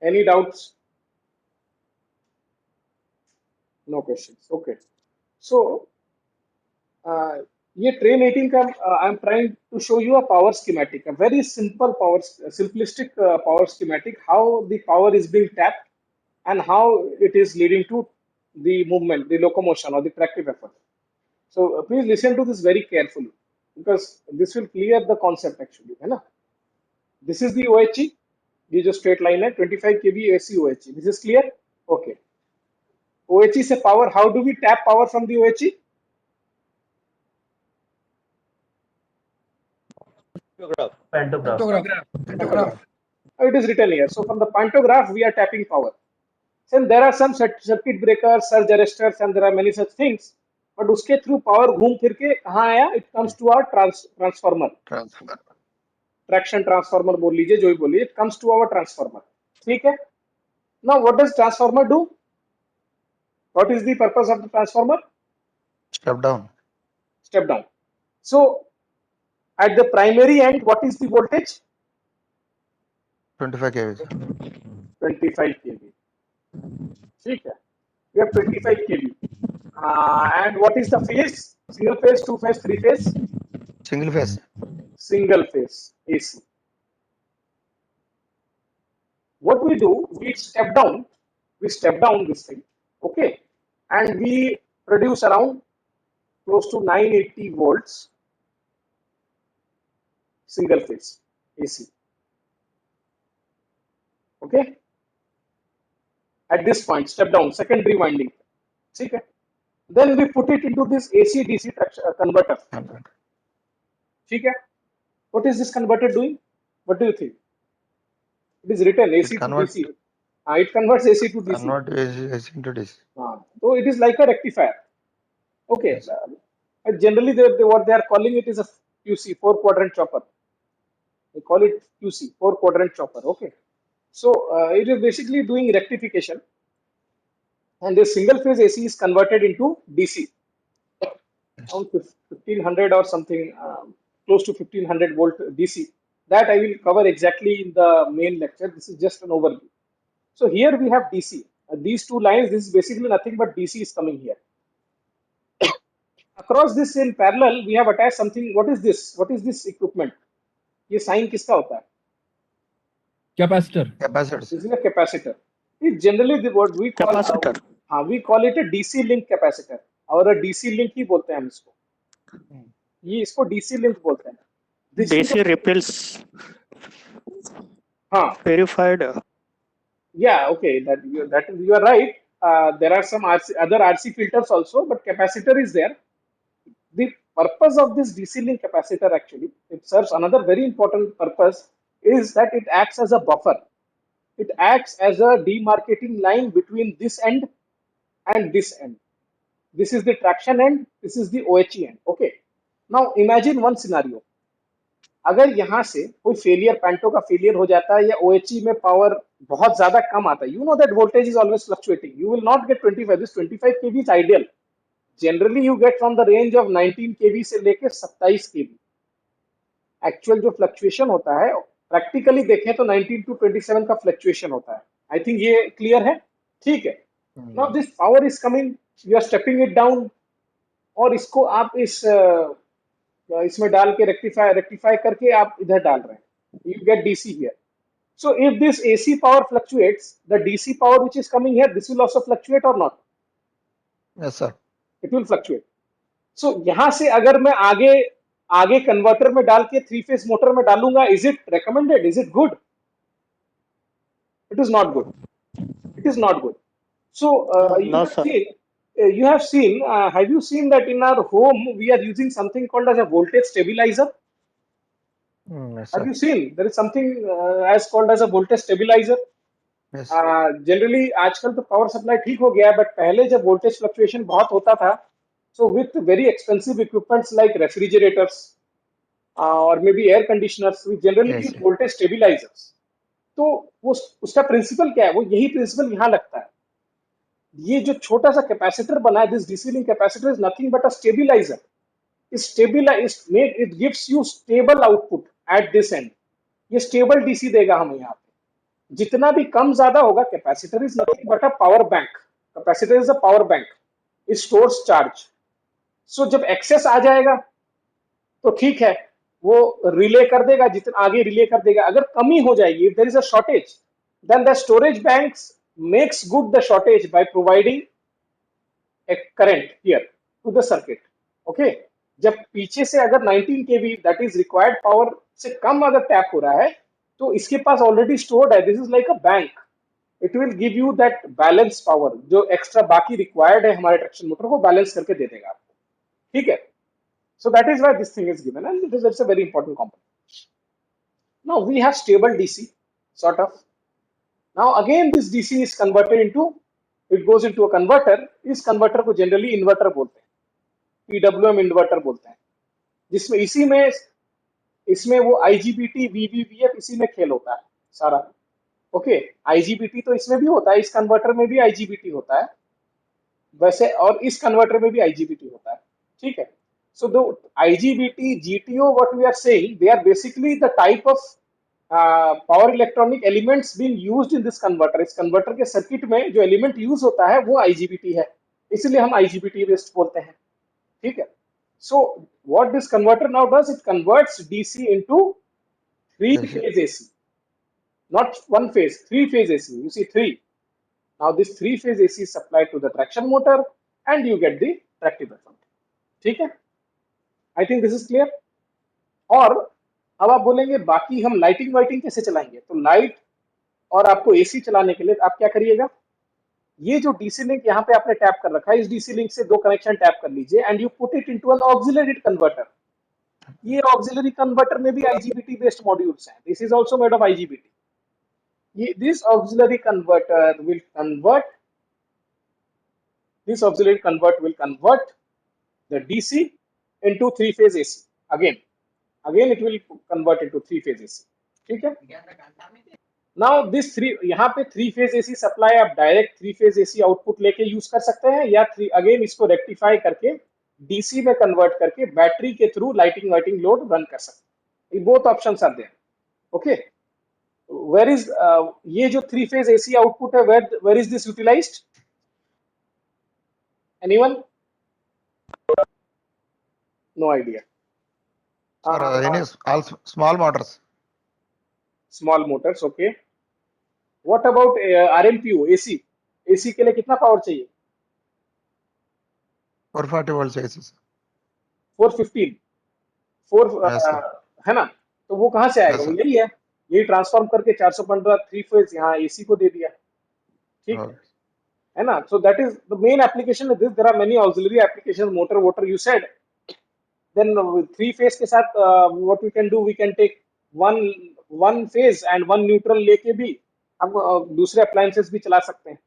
Any doubts? No questions. Okay. So ये train 18 का I am trying to show you a power schematic, a very simple power, simplistic power schematic, how the power is being tapped and how it is leading to the movement, the locomotion or the tractive effort. So please listen to this very carefully, because this will clear the concept actually, है ना? This is the OHE, ये जो straight line है 25 kV AC OHE. This is clear? Okay. OHE से power, how do we tap power from the OHE? Pantograph. It is written here. So from the pantograph, we are tapping power. Then there are some circuit breakers, surge arresters, and there are many such things. But उसके through power घूम फिर के कहाँ आया? It comes to our transformer. Traction transformer बोल लीजिए, जो भी बोलिए. It comes to our transformer. ठीक है? Now what does transformer do? What is the purpose of the transformer? Step down. Step down. So at the primary end, what is the voltage? 25 kV. 25 kV. ठीक है? We have 25 kV. And what is the phase? Single phase, 2 phase, 3 phase? Single phase. Single phase AC. What we do, we step down this thing, okay, and we produce around close to 980 volts single phase AC, okay, at this point, step down, secondary winding, okay. Then we put it into this AC DC converter, okay. What is this converter doing? What do you think? It is written AC to DC. It converts AC to DC. Not AC into DC. So it is like a rectifier. Okay. Generally, what they are calling it is a QC, 4-quadrant chopper. They call it QC, 4-quadrant chopper. Okay. So it is basically doing rectification, and this single phase AC is converted into DC. Around 1500 or something, close to 1500 volt DC. That I will cover exactly in the main lecture. This is just an overview. So here we have DC. These two lines, this is basically nothing but DC is coming here. Across this in parallel, we have attached something. What is this? What is this equipment? ये sign किसका होता है? Capacitor. Capacitor. This is a capacitor. It's generally what we call we call it a DC link capacitor और a DC link ही बोलते हैं हम इसको. ये इसको DC link बोलते हैं. DC repels. हाँ. Verified. Yeah, okay, that is you are right. There are some other RC filters also, but capacitor is there. The purpose of this DC link capacitor actually, it serves another very important purpose, is that it acts as a buffer. It acts as a demarcating line between this end and this end. This is the traction end, this is the OHE end. Okay. Now imagine one scenario. अगर यहाँ से कोई failure, पैंटो का failure हो जाता है या OHE में पावर बहुत ज्यादा कम आता है, you know that voltage is always fluctuating. You will not get 25. This 25 kV is ideal. Generally you get from the range of 19 kV से लेके 27 kV. एक्चुअल जो फ्लक्चुएशन होता है, प्रैक्टिकली देखें तो 19 to 27 का फ्लक्चुएशन होता है. आई थिंक ये क्लियर है. ठीक है. Now this power is coming, you are stepping it down, और इसको आप इसमें डाल के रेक्टिफाई करके आप इधर डाल रहे हैं. You get DC here. So if this AC power fluctuates, the DC power which is coming here, this will also fluctuate और not? Yes sir, it will fluctuate. So यहां से अगर मैं आगे कन्वर्टर में डाल के 3 फेज मोटर में डालूंगा, is it recommended? Is it good? It is not good. It is not good. So you have seen, have you seen that in our home we are using something called as a voltage stabilizer? yes, Have you seen there is something as called as a voltage stabilizer? yes. Generally आजकल तो power supply ठीक हो गया है, but पहले जब voltage fluctuation बहुत होता था, so with very expensive equipments like refrigerators or maybe air conditioners, we generally Yes, use sir. voltage stabilizers. तो वो उसका प्रिंसिपल क्या है? वो यही प्रिंसिपल यहाँ लगता है. ये जो छोटा सा कैपेसिटर बना है, this DC link capacitor is nothing but a stabiliser. It gives you stable output at this end. ये स्टेबल डीसी देगा हमें यहाँ पे. जितना भी कम ज्यादा होगा, capacitor is nothing but a power bank. Capacitor is a power bank. It stores charge. So जब एक्सेस आ जाएगा तो ठीक है, वो रिले कर देगा, जितना आगे रिले कर देगा. अगर कमी हो जाएगी, if there is a shortage, then the storage banks makes good the shortage by providing a current here to the circuit. Okay, जब पीछे से अगर 19 kV that is required power से कम अगर टैप हो रहा है, तो इसके पास ऑलरेडी स्टोर्ड है. This is like a bank. It will give you that balance power, जो एक्स्ट्रा बाकी रिक्वायर्ड है हमारे ट्रैक्शन मोटर को बैलेंस करके दे देगा आपको. ठीक है. So that is why this thing is given, and it's a very important component. Now we have stable DC, sort of. Now again this DC is converted into, it goes into a converter. इस converter को generally inverter बोलते हैं, PWM inverter बोलते हैं, जिसमें इसमें वो IGBT, VVVF इसी में खेल होता है सारा. ओके, IGBT तो इसमें भी होता है, इस कन्वर्टर में भी IGBT होता है वैसे, और इस कन्वर्टर में भी IGBT होता है. ठीक है. So the IGBT, GTO, what we are saying, they are basically the type of power electronic elements being used in this converter. इस converter के सर्किट में जो एलिमेंट यूज होता है वो IGBT है, इसलिए हम IGBT बेस्ड बोलते हैं. ठीक है. So what this converter now does, it converts DC into 3-phase AC, not one phase, 3-phase AC. You see 3. Now this 3-phase AC is supplied to the traction motor and you get the tractive effect. ठीक है. I think this is clear. और अब आप बोलेंगे बाकी हम lighting वाइटिंग कैसे चलाएंगे? तो लाइट और आपको एसी चलाने के लिए आप क्या करिएगा, ये जो डीसी लिंक यहाँ पे आपने टैप कर रखा है, इस डीसी लिंक से 2 कनेक्शन टैप कर लीजिए and you put it into an auxiliary converter. ये ऑक्सिलरी कन्वर्टर में भी आईजीबीटी बेस्ड मॉड्यूल्स हैं. This is also made of IGBT. ये this auxiliary converter will convert the DC into 3-phase AC. Again it will convert into 3-phase AC. ठीक है. Now this three, यहाँ पे 3 phase AC supply आप direct 3 phase AC output लेके use कर सकते हैं, या अगेन इसको रेक्टिफाई करके डीसी में कन्वर्ट करके बैटरी के थ्रू लाइटिंग वाइटिंग लोड रन कर सकते हैं। Both options are there. Okay, where इज ये जो 3 फेज एसी आउटपुट है, where is this utilised? Anyone? No idea. Sir, in is all small motors. Small motors, okay. What about RMPU AC? AC के लिए कितना पावर चाहिए? 440 volts AC, sir. 415, 4 Yes, sir. है ना? तो वो कहाँ से आएगा? Yes, वो sir. यही है, यही ट्रांसफॉर्म करके 415 3 फेज यहाँ एसी को दे दिया। ठीक Okay. है ना? So that is the main application of this. There are many auxiliary application, motor water you said. Then 3 phase के साथ what we can do, we can take one phase and one neutral लेके भी हम दूसरे appliances भी चला सकते हैं।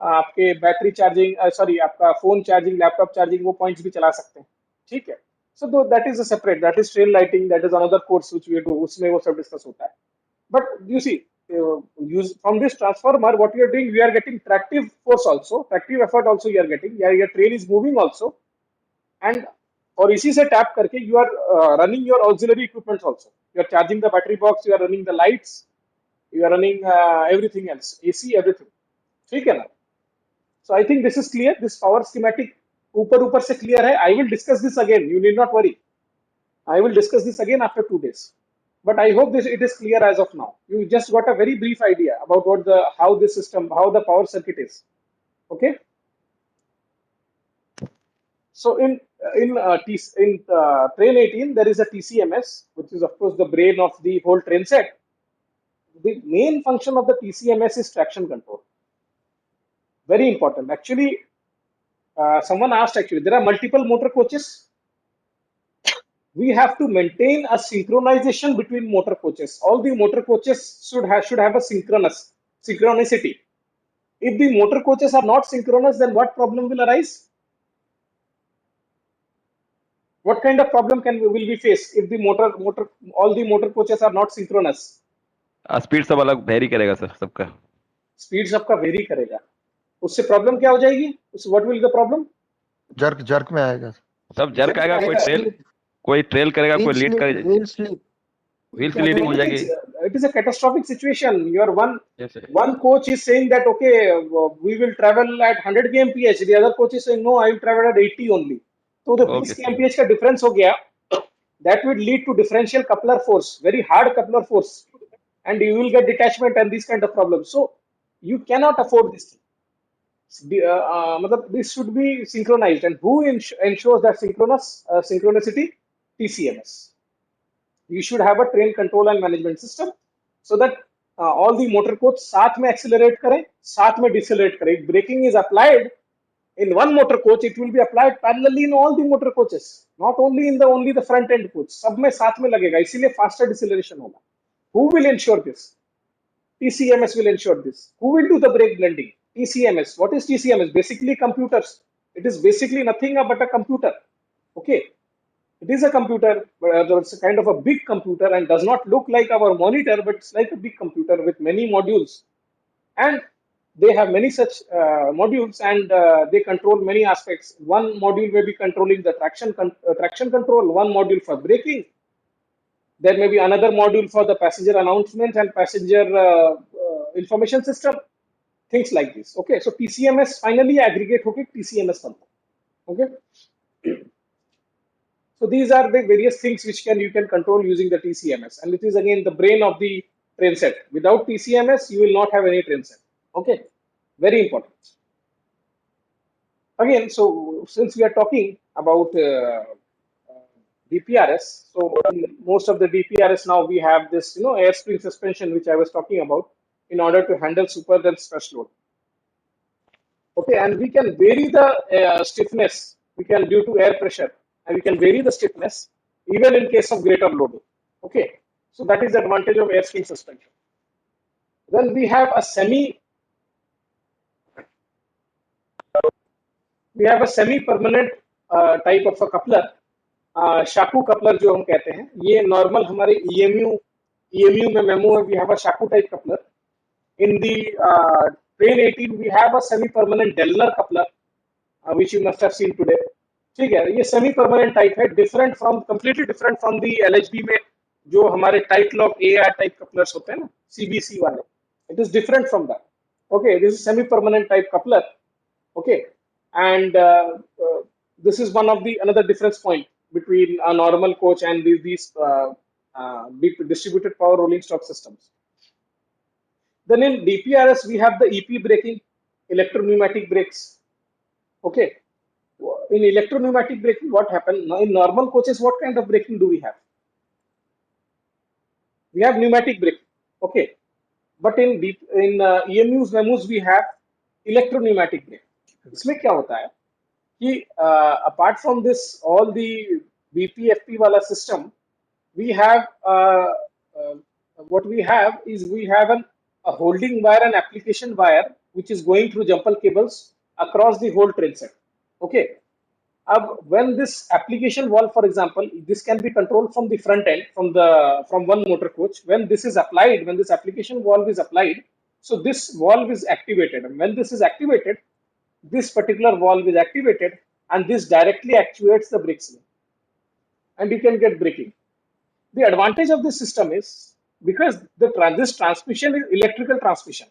आपके बैटरी चार्जिंग, सॉरी आपका फोन चार्जिंग, लैपटॉप चार्जिंग, वो पॉइंट्स भी चला सकते हैं। ठीक है, so that is a separate, that is train lighting, that is another course which we do, उसमें वो सब डिस्कस होता है। But you see, use from this transformer what we are doing, we are getting tractive force also, tractive effort also you are getting, your train is moving also, and और इसी से tap करके you are running your auxiliary equipments also, you are charging the battery box, you are running the lights, you are running everything else, AC, everything। ठीक है ना? So I think this is clear, this power schematic ऊपर ऊपर से clear है। I will discuss this again, you need not worry, I will discuss this again after 2 days, but I hope this it is clear as of now. You just got a very brief idea about what the how this system, how the power circuit is. Okay, so in train 18 there is a TCMS, which is of course the brain of the whole train set. The main function of the TCMS is traction control, very important actually. Someone asked, actually there are multiple motor coaches, we have to maintain a synchronization between motor coaches. All the motor coaches should have a synchronicity. If the motor coaches are not synchronous, then what problem will arise? What kind of problem will we face if the all the motor coaches are not synchronous? Speed सब अलग very करेगा sir सबका। Speed सबका very करेगा, उससे problem क्या हो जाएगी? What will the problem? Jerk में आएगा। सब जर्क आएगा, कोई ट्रेल करेगा, कोई लीड करेगा, व्हील स्लीडिंग हो जाएगी। It is a catastrophic situation. Your Yes, sir. one coach is saying that okay, we will travel at 100 kmph. The other coach is saying no, I will travel at 80 only. So the 20 Okay, kmph का difference हो गया. That would lead to differential coupler force, very hard coupler force, and you will get detachment and these kind of problems. So you cannot afford this thing. मतलब this should be synchronized, and who ensures that synchronicity? TCMS. You should have a train control and management system so that all the motor coach साथ में accelerate करें, साथ में decelerate करें. If braking is applied in one motor coach, it will be applied parallelly in all the motor coaches, not only in the front end coach. सब में साथ में लगेगा, इसीलिए faster deceleration होगा. Who will ensure this? TCMS will ensure this. Who will do the brake blending? TCMS. What is TCMS? Basically computers. It is basically nothing but a computer. Okay. It is a computer, it's a kind of a big computer and does not look like our monitor, but it's like a big computer with many modules. And they have many such modules, and they control many aspects. One module may be controlling the traction control, one module for braking. There may be another module for the passenger announcement and passenger information system, things like this. Okay, so TCMS finally aggregate होके TCMS बनता है. Okay. So these are the various things which you can control using the TCMS, and it is again the brain of the train set. Without TCMS, you will not have any train set. Okay, very important. Again, so since we are talking about DPRS, so in most of the DPRS now we have this, air spring suspension which I was talking about in order to handle super dense stress load. Okay, and we can vary the stiffness. We can due to air pressure, and we can vary the stiffness even in case of greater load. Okay, so that is the advantage of air spring suspension. Then we have a semi-permanent type of a coupler, shaku coupler जो हम कहते हैं. ये normal हमारे EMU EMU में memo we have a Shaku type coupler. In the train 18 we have a semi-permanent Dellner coupler, which you must have seen today. ठीक है, ये सेमी परमानेंट टाइप है, different from, completely different from the LHB में जो हमारे tight lock AR type couplers होते हैं ना, सीबीसी वाले. It is different from that. Okay, this is semi permanent type coupler. Okay, and this is one of the another difference point between a normal coach and these distributed power rolling stock systems. Then in DPRS we have the EP braking, electro-pneumatic brakes. Okay, in electro-pneumatic braking, what happened now in normal coaches? What kind of braking do we have? We have pneumatic braking. Okay, but in EMUs, MEMUs we have electro-pneumatic brake. इसमें क्या होता है कि apart from this all the BPFP वाला system, we have what we have is we have a holding wire and application wire which is going through jumper cables across the whole train set. Okay, when this application valve, for example, this can be controlled from the front end from one motor coach. When this is applied, when this application valve is applied, so this valve is activated, and when this is activated, this particular valve is activated and this directly actuates the brakes and you can get braking. The advantage of this system is because this transmission is electrical transmission,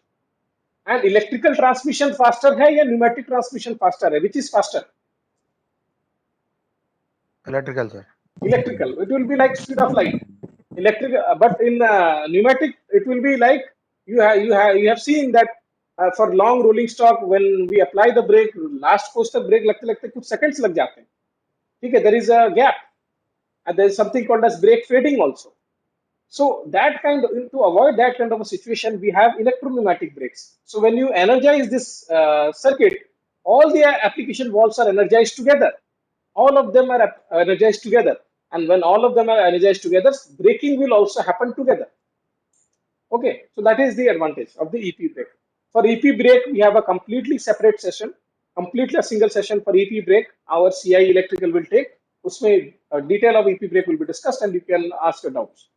and electrical transmission faster hai ya pneumatic transmission faster hai? Which is faster? Electrical, sir. Electrical. It will be like speed of light. Electric, but in pneumatic, it will be like you have seen that for long rolling stock, when we apply the brake, last course तक brake लगते कुछ seconds लग जाते हैं. ठीक है, there is a gap, and there is something called as brake fading also. So that to avoid that kind of a situation, we have electro-pneumatic brakes. So when you energize this circuit, all the application valves are energized together. All of them are energized together, and when all of them are energized together, braking will also happen together. Okay, so that is the advantage of the EP brake. For EP brake, we have a completely separate session, completely a single session for EP brake. Our CI electrical will take. Usme detail of EP brake will be discussed, and you can ask your doubts.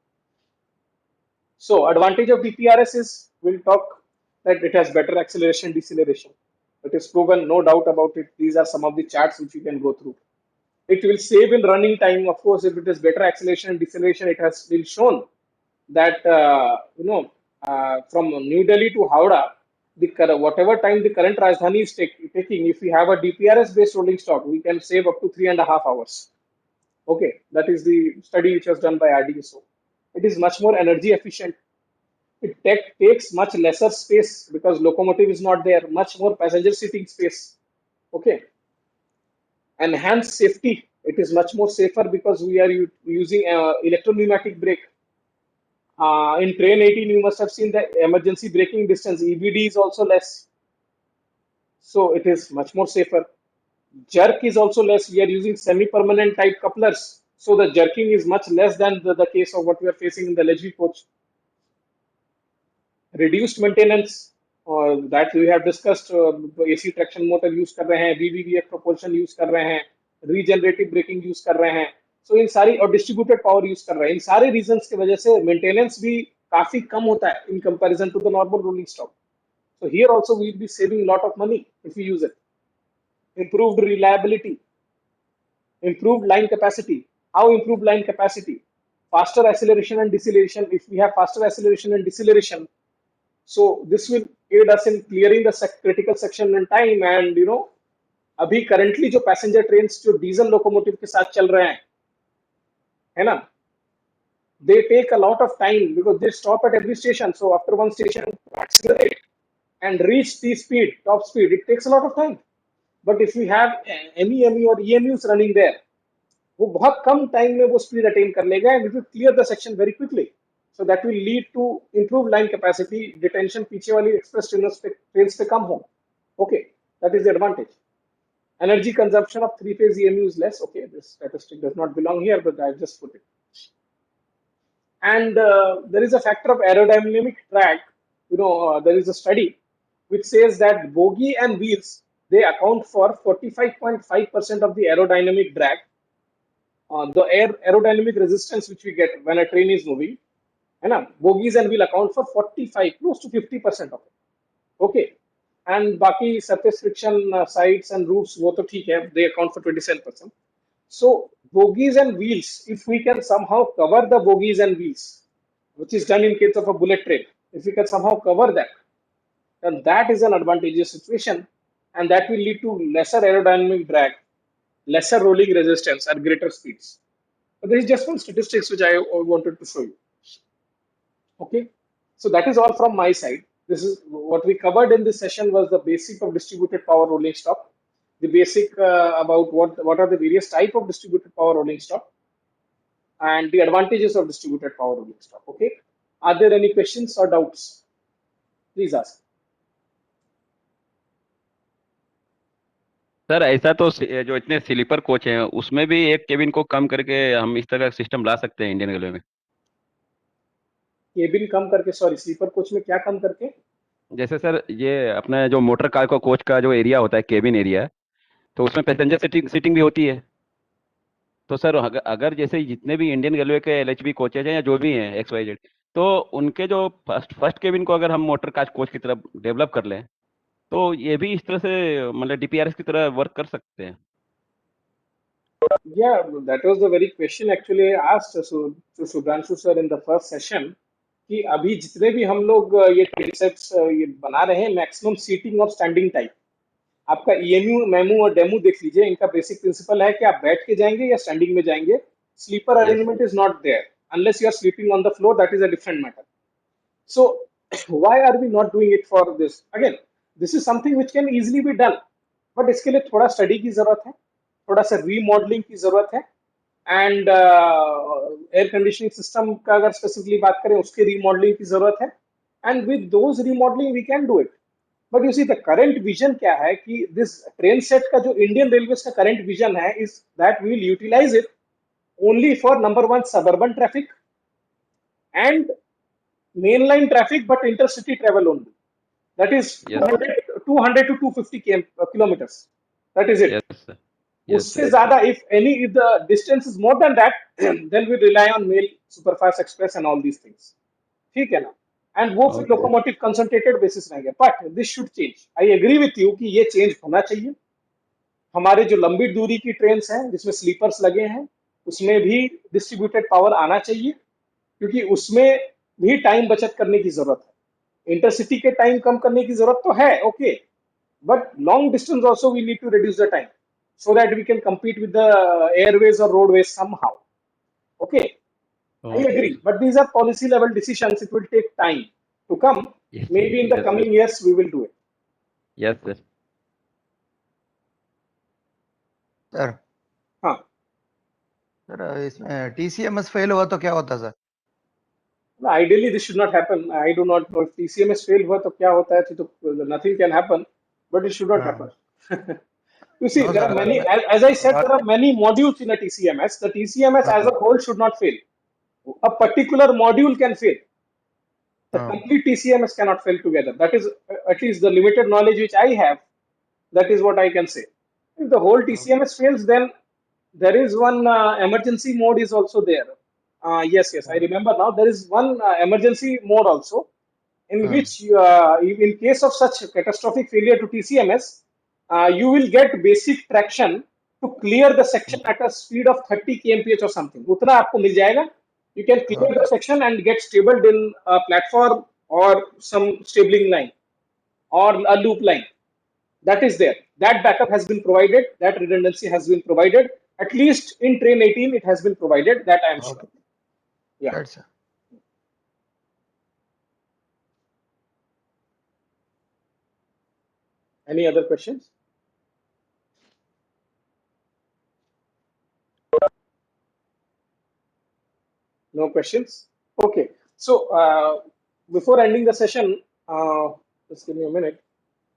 So advantage of DPRS is, we'll talk that it has better acceleration, deceleration. It is proven, no doubt about it. These are some of the charts which you can go through. It will save in running time. Of course, if it is better acceleration and deceleration, it has been shown that from New Delhi to Howrah, whatever time the current Rajdhani is taking, if we have a DPRS based rolling stock, we can save up to 3.5 hours. Okay, that is the study which was done by RDSO. It is much more energy efficient. It takes much lesser space because locomotive is not there, much more passenger seating space. Okay. Enhanced safety. It is much more safer because we are using electro-pneumatic brake. In train 18, you must have seen the emergency braking distance. EBD is also less. So it is much more safer. Jerk is also less. We are using semi-permanent type couplers. So the jerking is much less than the case of what we are facing in the LHV coach. Reduced maintenance, that we have discussed. AC traction motor use कर रहे हैं, VVVF propulsion use कर रहे हैं, regenerative braking use कर रहे हैं. So इन सारी और distributed power use कर रहे हैं. इन सारे reasons की वजह से maintenance भी काफी कम होता है in comparison to the normal rolling stock. So here also we will be saving a lot of money if we use it. Improved reliability, improved line capacity. How improved line capacity? Faster acceleration and deceleration. If we have faster acceleration and deceleration, so this will aid us in clearing the critical section in time. And अभी currently जो passenger trains जो diesel locomotive के साथ चल रहे हैं, है ना? They take a lot of time because they stop at every station. So after one station, accelerate and reach the speed, top speed. It takes a lot of time. But if we have MEME or EMUs running there, वो बहुत कम time में वो speed attain कर लेगा and it will clear the section very quickly. So that will lead to improved line capacity. Detention पीछे वाली express trains पे कम हो. Okay, that is the advantage. Energy consumption of three-phase EMU is less. Okay, this statistic does not belong here, but I just put it. And there is a factor of aerodynamic drag. There is a study which says that bogie and wheels, they account for 45.5% of the aerodynamic drag, the aerodynamic resistance which we get when a train is moving. है ना. Bogies and wheel account for 45, close to 50% of it. Okay. And बाकी surface friction sides and roofs वो तो ठीक है, they account for 27%. So bogies and wheels, if we can somehow cover the bogies and wheels, which is done in case of a bullet train, if we can somehow cover that, then that is an advantageous situation, and that will lead to lesser aerodynamic drag, lesser rolling resistance at greater speeds. So this is just one statistics which I wanted to show you. Okay, so that is all from my side. This is what we covered in this session was the basic of distributed power rolling stock, the basic about what are the various type of distributed power rolling stock, and the advantages of distributed power rolling stock. Okay, are there any questions or doubts? Please ask. Sir ऐसा तो जो इतने sleeper coach हैं उसमें भी एक cabin को कम करके हम इस तरह का सिस्टम ला सकते हैं इंडियन रेलवे में. केबिन कम करके, सॉरी स्लीपर कोच में क्या कम करके? जैसे सर ये अपना जो मोटर कार का कोच का जो एरिया होता है केबिन एरिया, तो उसमें पैसेंजर सीटिंग भी होती है. तो सर अगर जैसे जितने भी इंडियन रेलवे के एलएचबी कोचेज हैं या जो भी हैं XYZ, तो उनके जो फर्स्ट केबिन को अगर हम मोटर कार कोच की तरफ डेवलप कर लें तो ये भी इस तरह से मतलब DPRS की तरह वर्क कर सकते हैं. Yeah, that was the very question actually I asked to Subhanshu sir in the first session कि अभी जितने भी हम लोग ये ट्रेनसेट्स ये बना रहे हैं maximum seating of standing type. आपका ईएमयू मेमू और डेमो देख लीजिए, इनका बेसिक प्रिंसिपल है कि आप बैठ के जाएंगे या स्टैंडिंग में जाएंगे. Sleeper arrangement is not there unless you are sleeping on the floor, that is a different matter. So why are we not doing it for this? Again, this is something which can easily be done, but इसके लिए थोड़ा study की जरूरत है, थोड़ा सा remodelling की जरूरत है, एंड एयर कंडीशनिंग सिस्टम का अगर स्पेसिफिकली बात करें उसके रीमॉडलिंग की जरूरत है, and with those remodelling we can do it. But you see the current vision क्या है कि दिस ट्रेन सेट का जो इंडियन रेलवे का करंट विजन है is that we will utilise it only for number one suburban traffic and mainline traffic, but intercity travel only. That is 200 to 250 kilometers. That is it. Yes, sir. उससे ज्यादा if the distance is more than that, then we rely on mail, superfast express and all these things. ठीक है ना? And वो फिर locomotive concentrated basis रहेंगे. But this should change. I agree with you कि ये change होना चाहिए. हमारे जो लंबी दूरी की ट्रेन्स हैं जिसमें स्लीपर्स लगे हैं उसमें भी डिस्ट्रीब्यूटेड पावर आना चाहिए, क्योंकि उसमें भी टाइम बचत करने की जरूरत है. इंटरसिटी के टाइम कम करने की जरूरत तो है, okay, but long distance also we need to reduce the time so that we can compete with the airways or roadways somehow. Okay, I agree, but these are policy level decisions. It will take time to come. Maybe in the coming years we will do it. Yes, sir. Sir हाँ sir, इसमें TCMS fail हुआ तो क्या होता sir? Ideally this should not happen. I do not know if TCMS fail हुआ तो क्या होता है, तो nothing can happen, but it should not happen. You see, there are many, as I said, there are many modules in a TCMS. The TCMS as a whole should not fail. A particular module can fail. The complete TCMS cannot fail together. That is at least the limited knowledge which I have. That is what I can say. If the whole TCMS fails, then there is one emergency mode is also there. Yes, I remember now. There is one emergency mode also, in which in case of such catastrophic failure to TCMS, you will get basic traction to clear the section at a speed of 30 kmph or something. उतना आपको मिल जाएगा. You can clear the section and get stabled in a platform or some stabling line or a loop line. That is there. That backup has been provided. That redundancy has been provided. At least in train 18, it has been provided. That I am sure. Yeah. That's Any other questions? No questions? Okay. So before ending the session, just give me a minute.